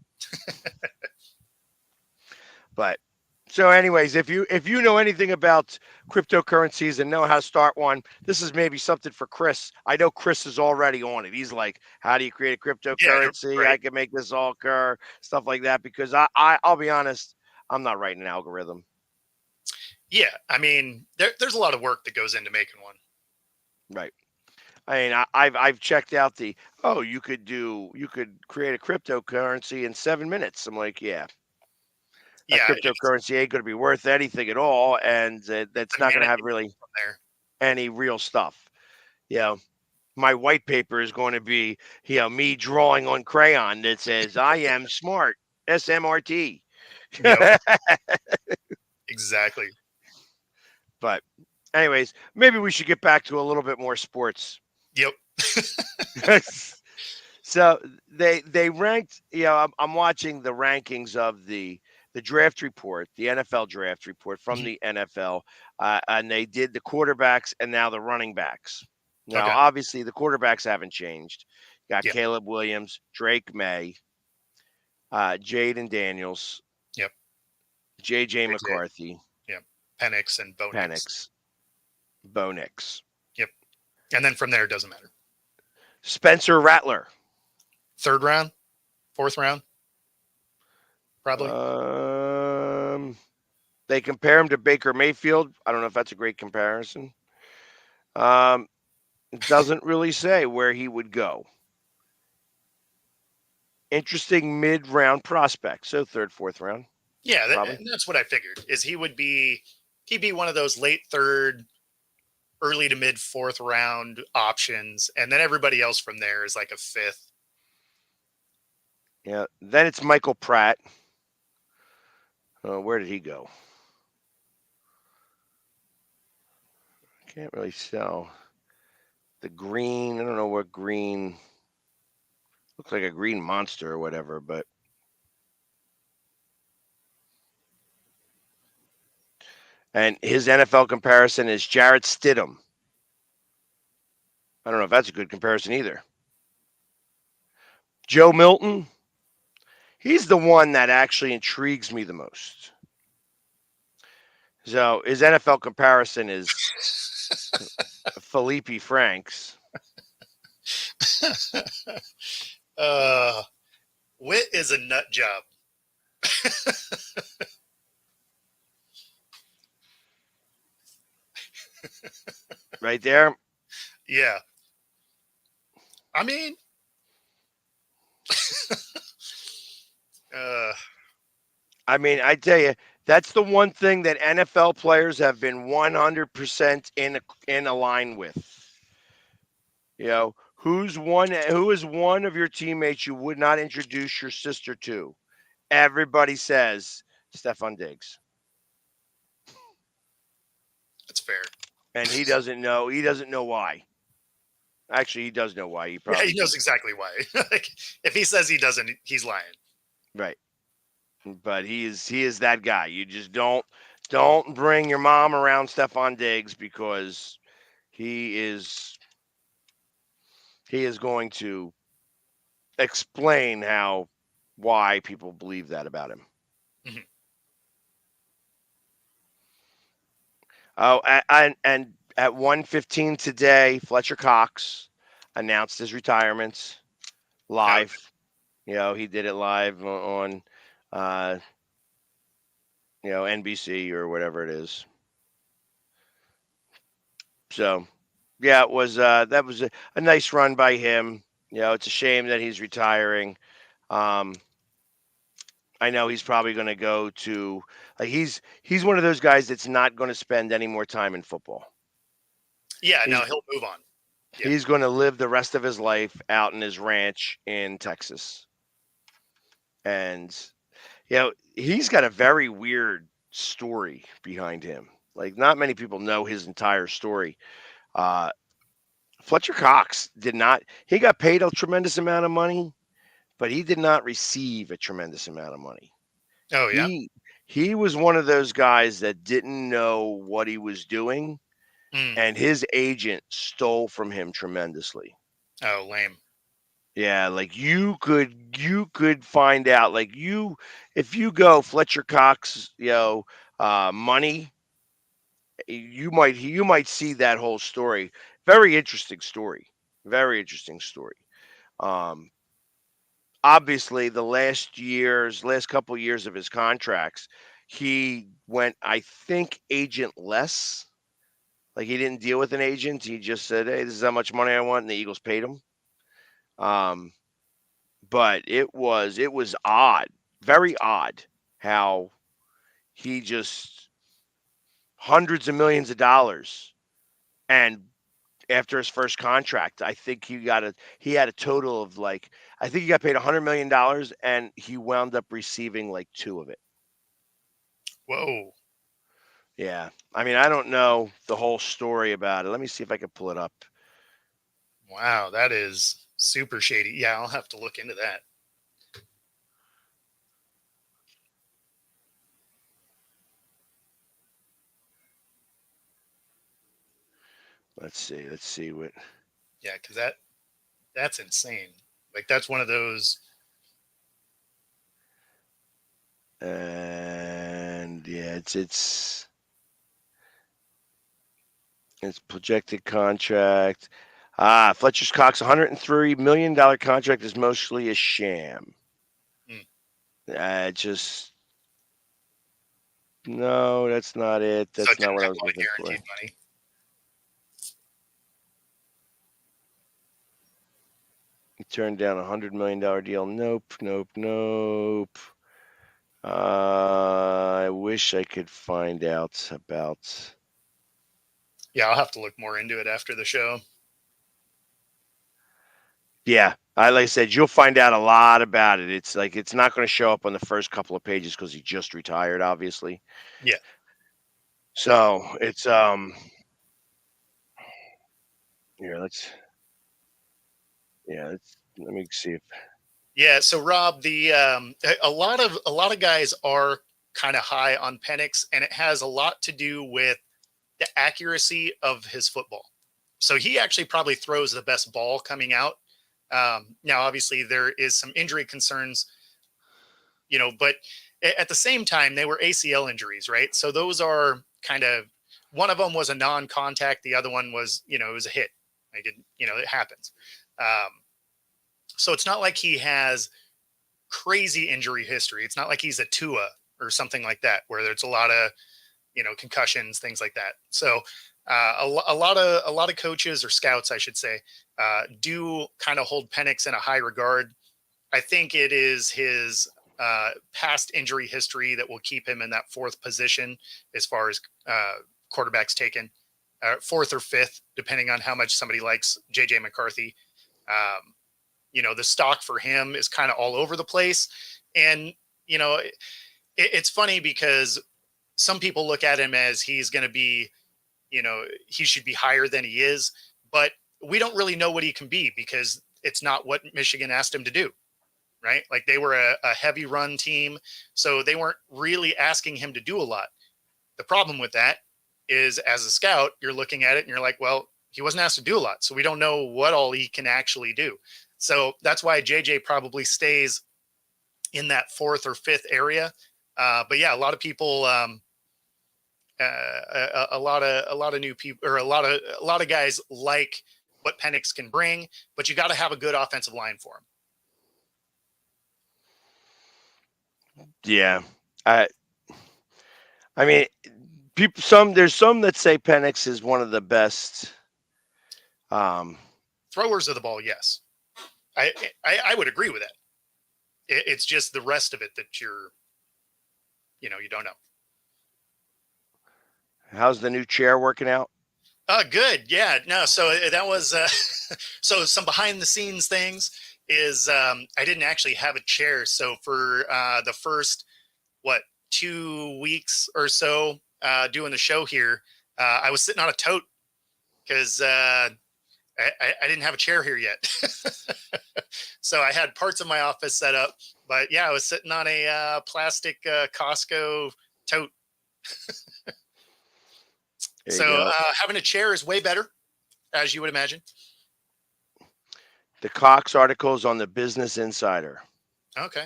But so, anyways, if you know anything about cryptocurrencies and know how to start one, this is maybe something for Chris. I know Chris is already on it. He's like, "How do you create a cryptocurrency? Yeah, right. I can make this all occur," stuff like that. Because I'll be honest, I'm not writing an algorithm. Yeah, I mean, there's a lot of work that goes into making one. Right. I mean, I've checked out you could create a cryptocurrency in 7 minutes. I'm like, yeah. That cryptocurrency ain't going to be worth anything at all, and that's not going to have really any real stuff. My white paper is going to be, me drawing on crayon that says, "I am smart, SMRT." Yep. Exactly. But anyways, maybe we should get back to a little bit more sports. Yep. So they ranked, I'm watching the rankings of the draft report, the NFL draft report from the NFL, and they did the quarterbacks and now the running backs. Now, obviously, the quarterbacks haven't changed. You got Caleb Williams, Drake May, Jaden Daniels. Yep. J.J. McCarthy. Yep. Penix and Bo Nix. Bo Nix. Yep. And then from there, it doesn't matter. Spencer Rattler. 3rd round? 4th round? Probably. They compare him to Baker Mayfield. I don't know if that's a great comparison. It doesn't really say where he would go. Interesting mid-round prospect. So 3rd, 4th round. Yeah, that's what I figured. Is he'd be one of those late 3rd, early to mid 4th round options, and then everybody else from there is like a 5th. Yeah. Then it's Michael Pratt. Where did he go? Can't really tell. The green, I don't know what green. Looks like a green monster or whatever, but and his NFL comparison is Jarrett Stidham. I don't know if that's a good comparison either. Joe Milton, he's the one that actually intrigues me the most. So his NFL comparison is Felipe Franks. Witt is a nut job. Right there. Yeah. I mean, I tell you, that's the one thing that NFL players have been 100% in a line with. You know, who is one of your teammates you would not introduce your sister to? Everybody says Stephon Diggs. That's fair. And he doesn't know why. Actually, he does know why. He knows exactly why. Like, if he says he doesn't, he's lying. Right. But he is that guy. You just don't bring your mom around Stephon Diggs because he is going to explain why people believe that about him. Mm-hmm. Oh, and at 1:15 today, Fletcher Cox announced his retirement live. You know, he did it live on NBC or whatever it is. So, yeah, it was that was a nice run by him. You know, it's a shame that he's retiring. I know he's probably going to go to he's one of those guys that's not going to spend any more time in football. Yeah, no, he'll move on. Yeah. He's going to live the rest of his life out in his ranch in Texas. And he's got a very weird story behind him. Like, not many people know his entire story. Fletcher Cox he got paid a tremendous amount of money, but he did not receive a tremendous amount of money. Oh, yeah. He was one of those guys that didn't know what he was doing, and his agent stole from him tremendously. Oh, lame. Yeah, like you could find out, like if you go Fletcher Cox, money, you might see that whole story. Very interesting story. Very interesting story. Obviously, the last couple years of his contracts, he went, I think, agentless. Like, he didn't deal with an agent. He just said, "Hey, this is how much money I want," and the Eagles paid him. But it was odd, very odd, how he just hundreds of millions of dollars, and after his first contract, I think he had a total of I think he got paid $100 million, and he wound up receiving like 2 of it. Whoa. Yeah. I mean, I don't know the whole story about it. Let me see if I can pull it up. Wow, that is super shady. Yeah, I'll have to look into that. Let's see what. Yeah, because that's insane. Like, that's one of those. And yeah, it's projected contract. Fletcher Cox $103 million contract is mostly a sham. No, that's not it. That's not what I was looking for. Money. He turned down $100 million deal. Nope. I wish I could find out about. Yeah, I'll have to look more into it after the show. Yeah, like I said, you'll find out a lot about it. It's like it's not going to show up on the first couple of pages because he just retired, obviously. Yeah. So it's here. Let me see if Yeah. So Rob, the a lot of guys are kind of high on Penix, and it has a lot to do with the accuracy of his football. So he actually probably throws the best ball coming out. Now, obviously, there is some injury concerns, but at the same time, they were ACL injuries, right? So those are kind of, one of them was a non-contact, the other one was, it was a hit. Like it happens. So it's not like he has crazy injury history. It's not like he's a Tua or something like that, where there's a lot of, concussions, things like that. So a lot of coaches, or scouts, I should say, do kind of hold Penix in a high regard. I think it is his past injury history that will keep him in that fourth position as far as quarterbacks taken, fourth or fifth, depending on how much somebody likes JJ McCarthy. The stock for him is kind of all over the place. And, it's funny because some people look at him as he's going to be, he should be higher than he is, but we don't really know what he can be because it's not what Michigan asked him to do, right? Like they were a heavy run team, so they weren't really asking him to do a lot. The problem with that is, as a scout, you're looking at it and you're like, well, he wasn't asked to do a lot, so we don't know what all he can actually do. So that's why JJ probably stays in that fourth or fifth area. But yeah, a lot of people, a lot of new people, or a lot of guys like what Penix can bring, but you got to have a good offensive line for him. Yeah, I mean, there's some that say Penix is one of the best throwers of the ball. Yes, I would agree with that. It's just the rest of it that you don't know. How's the new chair working out? Good. Yeah. No. So that was so some behind the scenes things is I didn't actually have a chair. So for the first 2 weeks or so doing the show here, I was sitting on a tote because I didn't have a chair here yet. So I had parts of my office set up, but yeah, I was sitting on a plastic Costco tote. So having a chair is way better, as you would imagine. The Cox article is on the Business Insider. Okay.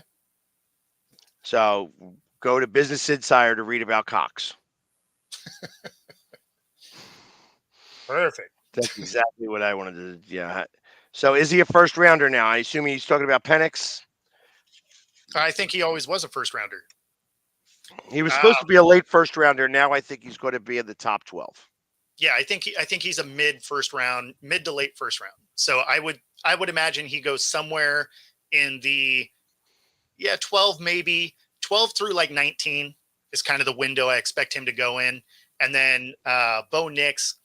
So go to Business Insider to read about Cox. Perfect. That's exactly what I wanted to. Yeah. So is he a first rounder now? I assume he's talking about Penix. I think he always was a first rounder. He was supposed to be a late first rounder. Now I think he's going to be in the top 12. Yeah, I think he's a mid to late first round. So I would imagine he goes somewhere in the 12, maybe 12 through like 19 is kind of the window I expect him to go in. And then Bo Nix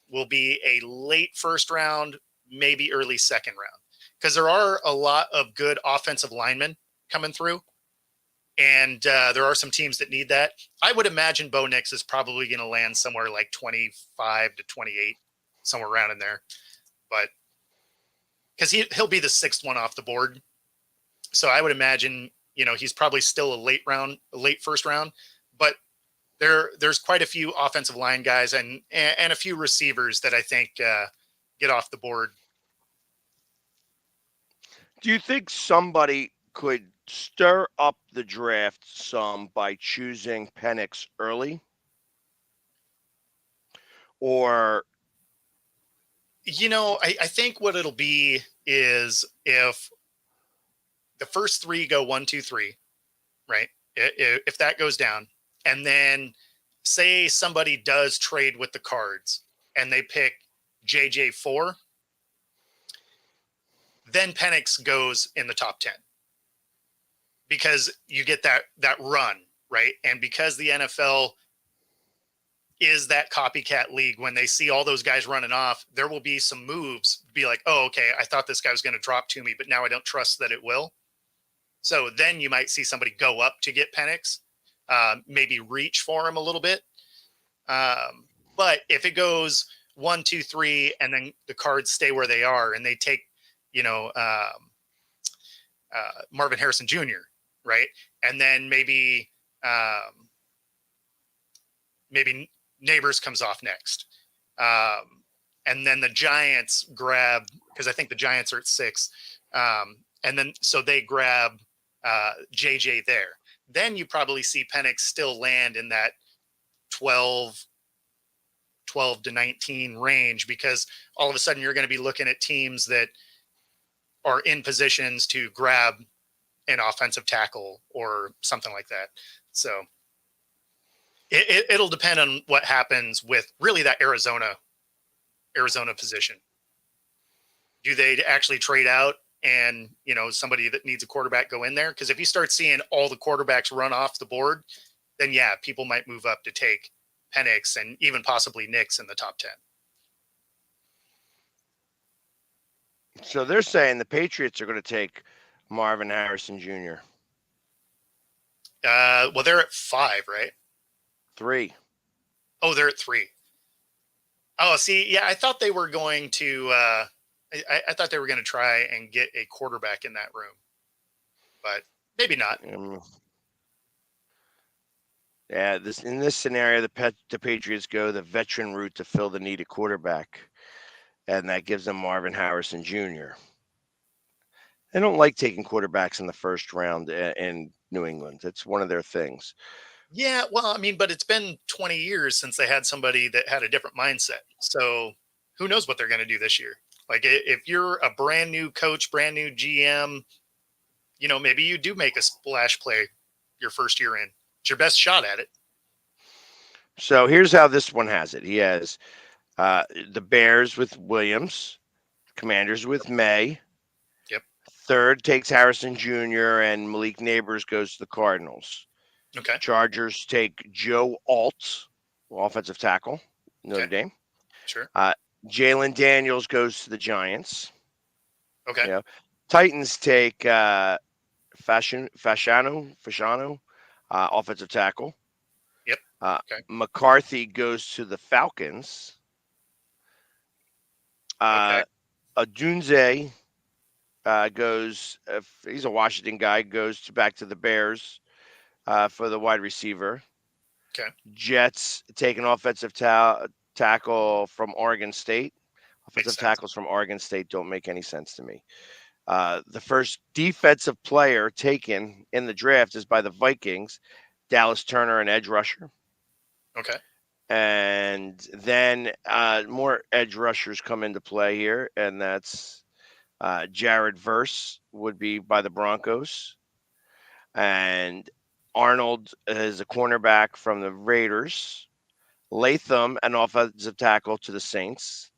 will be a late first round, maybe early second round, because there are a lot of good offensive linemen coming through. And there are some teams that need that. I would imagine Bo Nix is probably going to land somewhere like 25 to 28, somewhere around in there. But because he'll be the sixth one off the board. So I would imagine, he's probably still a late first round. But there's quite a few offensive line guys and a few receivers that I think get off the board. Do you think somebody could stir up the draft some by choosing Penix early? Or I think what it'll be is if the first three go 1, 2, 3, right? If that goes down, and then say somebody does trade with the Cards and they pick JJ 4, then Penix goes in the top 10. Because you get that run, right? And because the NFL, is that copycat league. When they see all those guys running off, there will be some moves, be like, oh, okay, I thought this guy was going to drop to me, but now I don't trust that it will. So then you might see somebody go up to get Penix, maybe reach for him a little bit. But if it goes 1, 2, 3, and then the cards stay where they are and they take, Marvin Harrison Jr., right? And then maybe Neighbors comes off next. And then the Giants grab, because I think the Giants are at 6. And then so they grab JJ there. Then you probably see Penix still land in that 12 to 19 range, because all of a sudden you're going to be looking at teams that are in positions to grab an offensive tackle or something like that. So it'll depend on what happens with really that Arizona position. Do they actually trade out and, somebody that needs a quarterback go in there? Because if you start seeing all the quarterbacks run off the board, then yeah, people might move up to take Penix and even possibly Nix in the top 10. So they're saying the Patriots are going to take Marvin Harrison Jr. Well, they're at 5, right? 3. Oh, they're at 3. Oh, see, yeah, I thought they were going to. I thought they were going to try and get a quarterback in that room, but maybe not. Yeah, in this scenario, the Patriots go the veteran route to fill the need at quarterback, and that gives them Marvin Harrison Jr. They don't like taking quarterbacks in the first round in New England. It's one of their things. Yeah, well, I mean, but it's been 20 years since they had somebody that had a different mindset. So who knows what they're going to do this year? Like, if you're a brand new coach, brand new GM, maybe you do make a splash play your first year in. It's your best shot at it. So here's how this one has it. He has the Bears with Williams, Commanders with May. Yep. Third takes Harrison Jr. and Malik Neighbors goes to the Cardinals. Okay. Chargers take Joe Alt, offensive tackle, Notre Dame. Sure. Jalen Daniels goes to the Giants. Okay. Titans take Fasciano, offensive tackle. Yep. Okay. McCarthy goes to the Falcons. Adunze goes, he's a Washington guy, goes back to the Bears for the wide receiver. Okay. Jets take an offensive tackle from Oregon State. Offensive tackles from Oregon State don't make any sense to me. The first defensive player taken in the draft is by the Vikings, Dallas Turner, an edge rusher. Okay. And then more edge rushers come into play here, and that's Jared Verse would be by the Broncos. And Arnold is a cornerback from the Raiders. Latham, an offensive tackle to the Saints.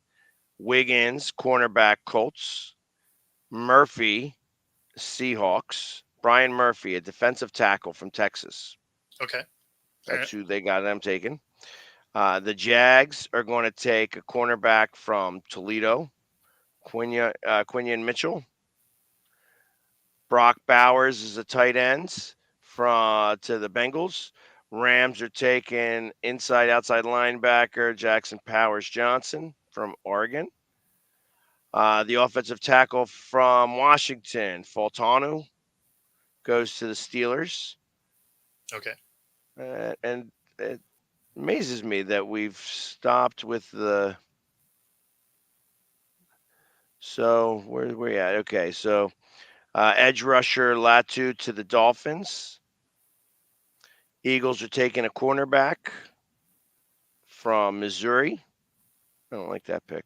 Wiggins, cornerback, Colts. Murphy, Seahawks. Brian Murphy, a defensive tackle from Texas. Okay. That's who they got them taken. The Jags are going to take a cornerback from Toledo, Quinion Mitchell. Brock Bowers is a tight end to the Bengals. Rams are taking outside linebacker Jackson Powers Johnson from Oregon. The offensive tackle from Washington, Fultano, goes to the Steelers. Okay. And it amazes me that we've stopped with the. So where are we at? Okay, so edge rusher Latu to the Dolphins. Eagles are taking a cornerback from Missouri. I don't like that pick.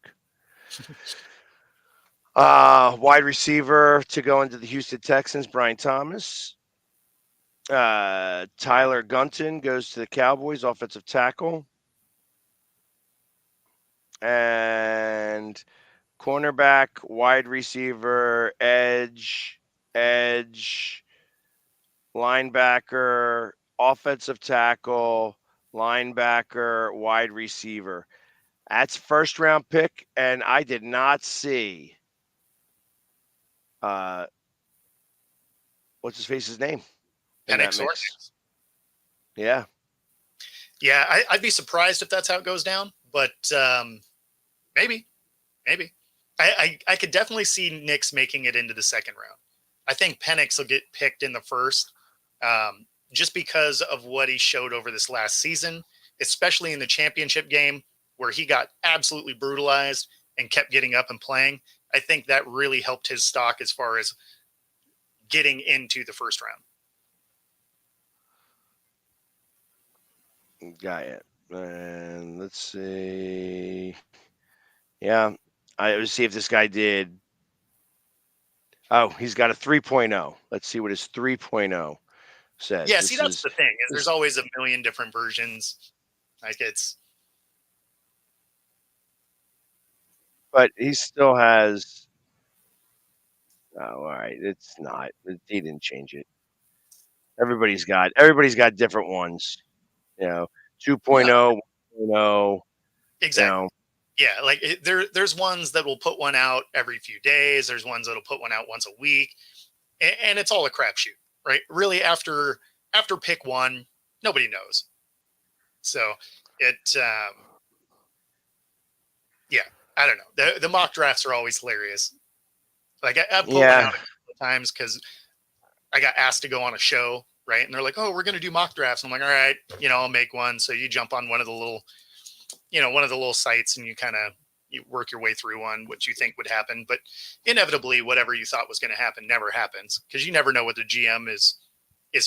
Wide receiver to go into the Houston Texans, Brian Thomas. Tyler Gunton goes to the Cowboys, offensive tackle. And cornerback, wide receiver, edge, linebacker, offensive tackle, linebacker, wide receiver. That's first round pick, and I did not see what's his face's name in that Penix or mix. Yeah. Yeah, I'd be surprised if that's how it goes down, but maybe. I could definitely see Nix making it into the second round. I think Penix will get picked in the first, just because of what he showed over this last season, especially in the championship game where he got absolutely brutalized and kept getting up and playing. I think that really helped his stock as far as getting into the first round. Got it. And let's see. Yeah. I would see if this guy did. Oh, he's got a 3.0. Let's see what his 3.0 says. Yeah, see, that's the thing is there's always a million different versions. Like but he still has. Oh, all right. It's not. He didn't change it. Everybody's got different ones. 2.0, 1.0. Exactly. Yeah, like there's ones that will put one out every few days. There's ones that'll put one out once a week, and it's all a crapshoot, right? Really, after pick one, nobody knows. So yeah, I don't know. The mock drafts are always hilarious. Like I put one out a couple of times because I got asked to go on a show, right? And they're like, "Oh, we're gonna do mock drafts." I'm like, "All right, I'll make one." So you jump on one of the little sites and you work your way through one, what you think would happen. But inevitably, whatever you thought was going to happen never happens because you never know what the GM is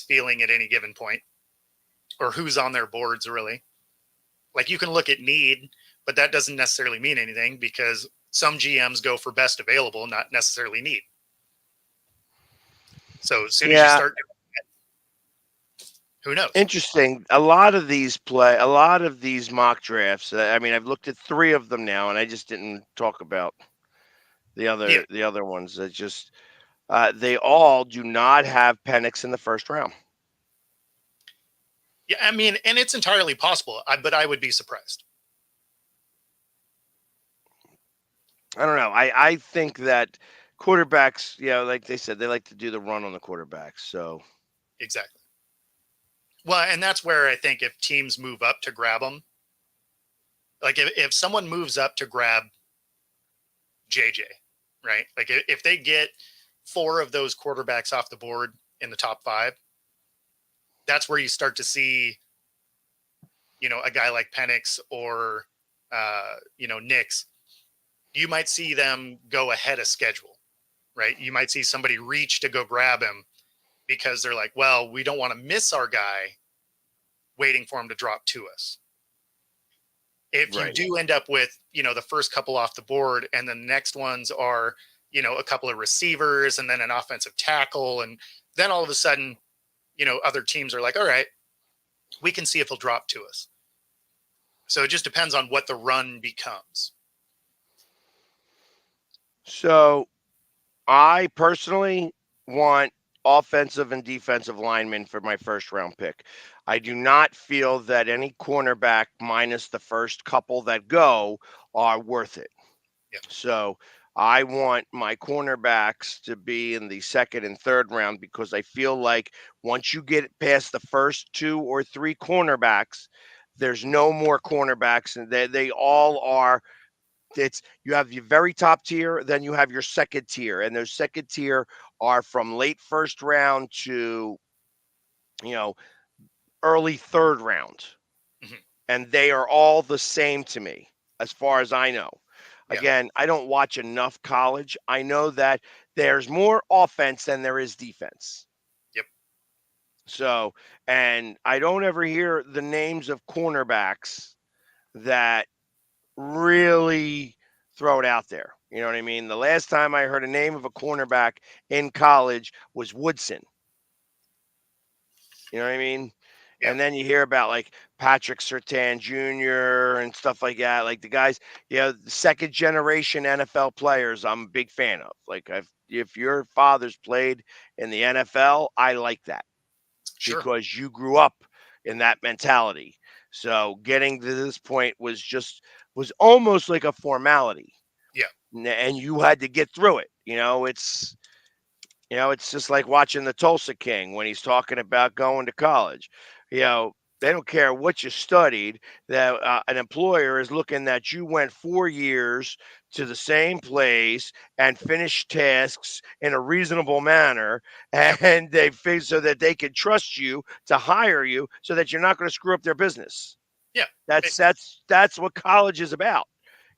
feeling at any given point or who's on their boards, really. Like you can look at need, but that doesn't necessarily mean anything because some GMs go for best available, not necessarily need. So as soon as you start doing that, who knows? Interesting. A lot of these mock drafts. I mean, I've looked at 3 of them now, and I just didn't talk about the other ones. That just they all do not have Penix in the first round. Yeah, I mean, and it's entirely possible, but I would be surprised. I don't know. I think that quarterbacks, like they said, they like to do the run on the quarterbacks. So exactly. Well, and that's where I think if teams move up to grab them, like if someone moves up to grab JJ, right? Like if they get 4 of those quarterbacks off the board in the top 5, that's where you start to see, a guy like Penix or, Nix. You might see them go ahead of schedule, right? You might see somebody reach to go grab him because they're like, well, we don't want to miss our guy waiting for him to drop to us. If you do end up with, the first couple off the board and the next ones are, a couple of receivers and then an offensive tackle. And then all of a sudden, other teams are like, all right, we can see if he'll drop to us. So it just depends on what the run becomes. So I personally want offensive and defensive linemen for my first round pick. I do not feel that any cornerback minus the first couple that go are worth it. Yep. So I want my cornerbacks to be in the second and third round because I feel like once you get past the first 2 or 3 cornerbacks, there's no more cornerbacks, and they all are. You have your very top tier, then you have your second tier, and those second tier are from late first round to, early third round. Mm-hmm. And they are all the same to me, as far as I know. Yeah. Again, I don't watch enough college. I know that there's more offense than there is defense. Yep. So, and I don't ever hear the names of cornerbacks that really throw it out there. You know what I mean? The last time I heard a name of a cornerback in college was Woodson. You know what I mean? Yeah. And then you hear about like Patrick Surtain Jr. and stuff like that. Like the guys, the second generation NFL players, I'm a big fan of. Like if your father's played in the NFL, I like that. Sure. Because you grew up in that mentality. So getting to this point was almost like a formality. Yeah. And you had to get through it. It's just like watching the Tulsa King when he's talking about going to college. They don't care what you studied. That an employer is looking that you went 4 years to the same place and finished tasks in a reasonable manner, and they feel so that they can trust you to hire you, so that you're not going to screw up their business. Yeah. That's what college is about.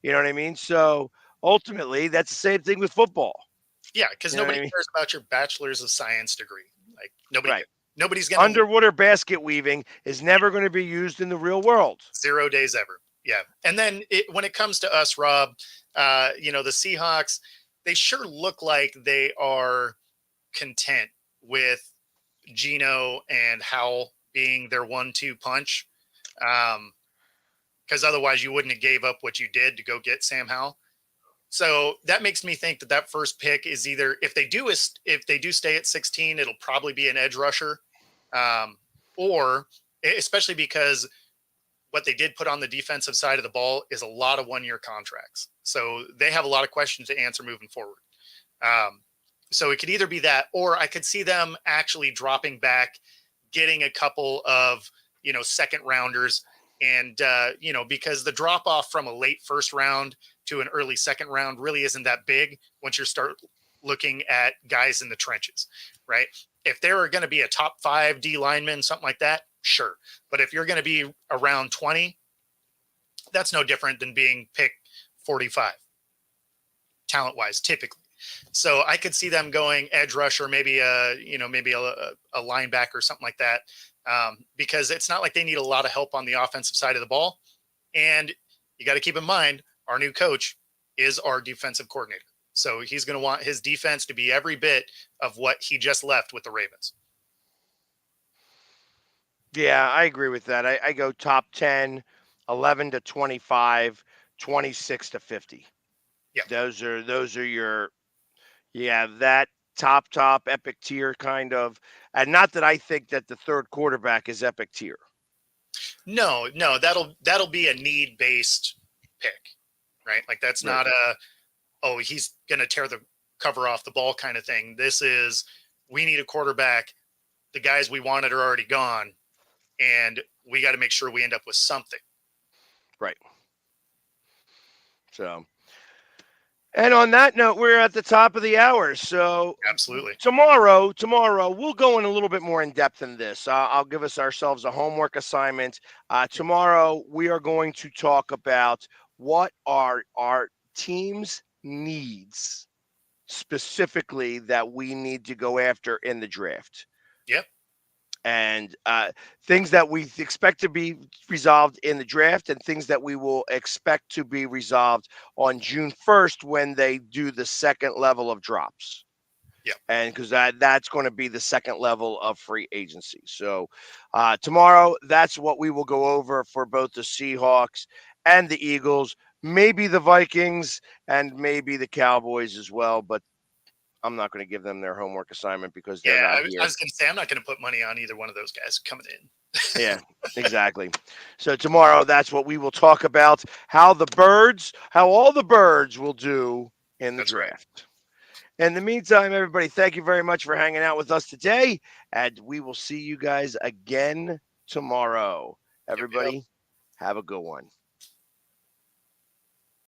You know what I mean? So ultimately, that's the same thing with football. Yeah, because You know what nobody I mean? cares about your bachelor's of science degree. Like nobody, Right. nobody's gonna Underwater basket weaving is never going to be used in the real world. 0 days ever. Yeah, and then when it comes to us, Rob, the Seahawks, they sure look like they are content with Geno and Howell being their 1-2 punch. Because otherwise you wouldn't have gave up what you did to go get Sam Howell. So that makes me think that first pick is either, if they do stay at 16, it'll probably be an edge rusher, or especially because what they did put on the defensive side of the ball is a lot of 1-year contracts. So they have a lot of questions to answer moving forward. So it could either be that, or I could see them actually dropping back, getting a couple of, second rounders. And, because the drop off from a late first round to an early second round really isn't that big once you start looking at guys in the trenches, right? If there are going to be a top 5 D lineman, something like that, sure. But if you're going to be around 20, that's no different than being picked 45, talent wise, typically. So I could see them going edge rusher, maybe a linebacker, something like that. Because it's not like they need a lot of help on the offensive side of the ball. And you got to keep in mind, our new coach is our defensive coordinator. So he's going to want his defense to be every bit of what he just left with the Ravens. Yeah, I agree with that. I go top 10, 11 to 25, 26 to 50. Yeah. Those are your, that top epic tier kind of. And not that I think that the third quarterback is epic tier. No, that'll be a need-based pick, right? Like that's not he's going to tear the cover off the ball kind of thing. This is, we need a quarterback. The guys we wanted are already gone, and we got to make sure we end up with something. Right. So, and on that note, we're at the top of the hour. So absolutely, tomorrow we'll go in a little bit more in depth in this. I'll give ourselves a homework assignment. Tomorrow we are going to talk about what are our team's needs specifically that we need to go after in the draft. Yep. And things that we expect to be resolved in the draft, and things that we will expect to be resolved on June 1st when they do the second level of drops. Yeah. And because that's going to be the second level of free agency. So tomorrow, that's what we will go over for both the Seahawks and the Eagles, maybe the Vikings, and maybe the Cowboys as well. But I'm not going to give them their homework assignment because they're not here. I was going to say, I'm not going to put money on either one of those guys coming in. Yeah, exactly. So tomorrow, that's what we will talk about, how all the birds will do in the draft. Right. In the meantime, everybody, thank you very much for hanging out with us today, and we will see you guys again tomorrow. Everybody, have a good one.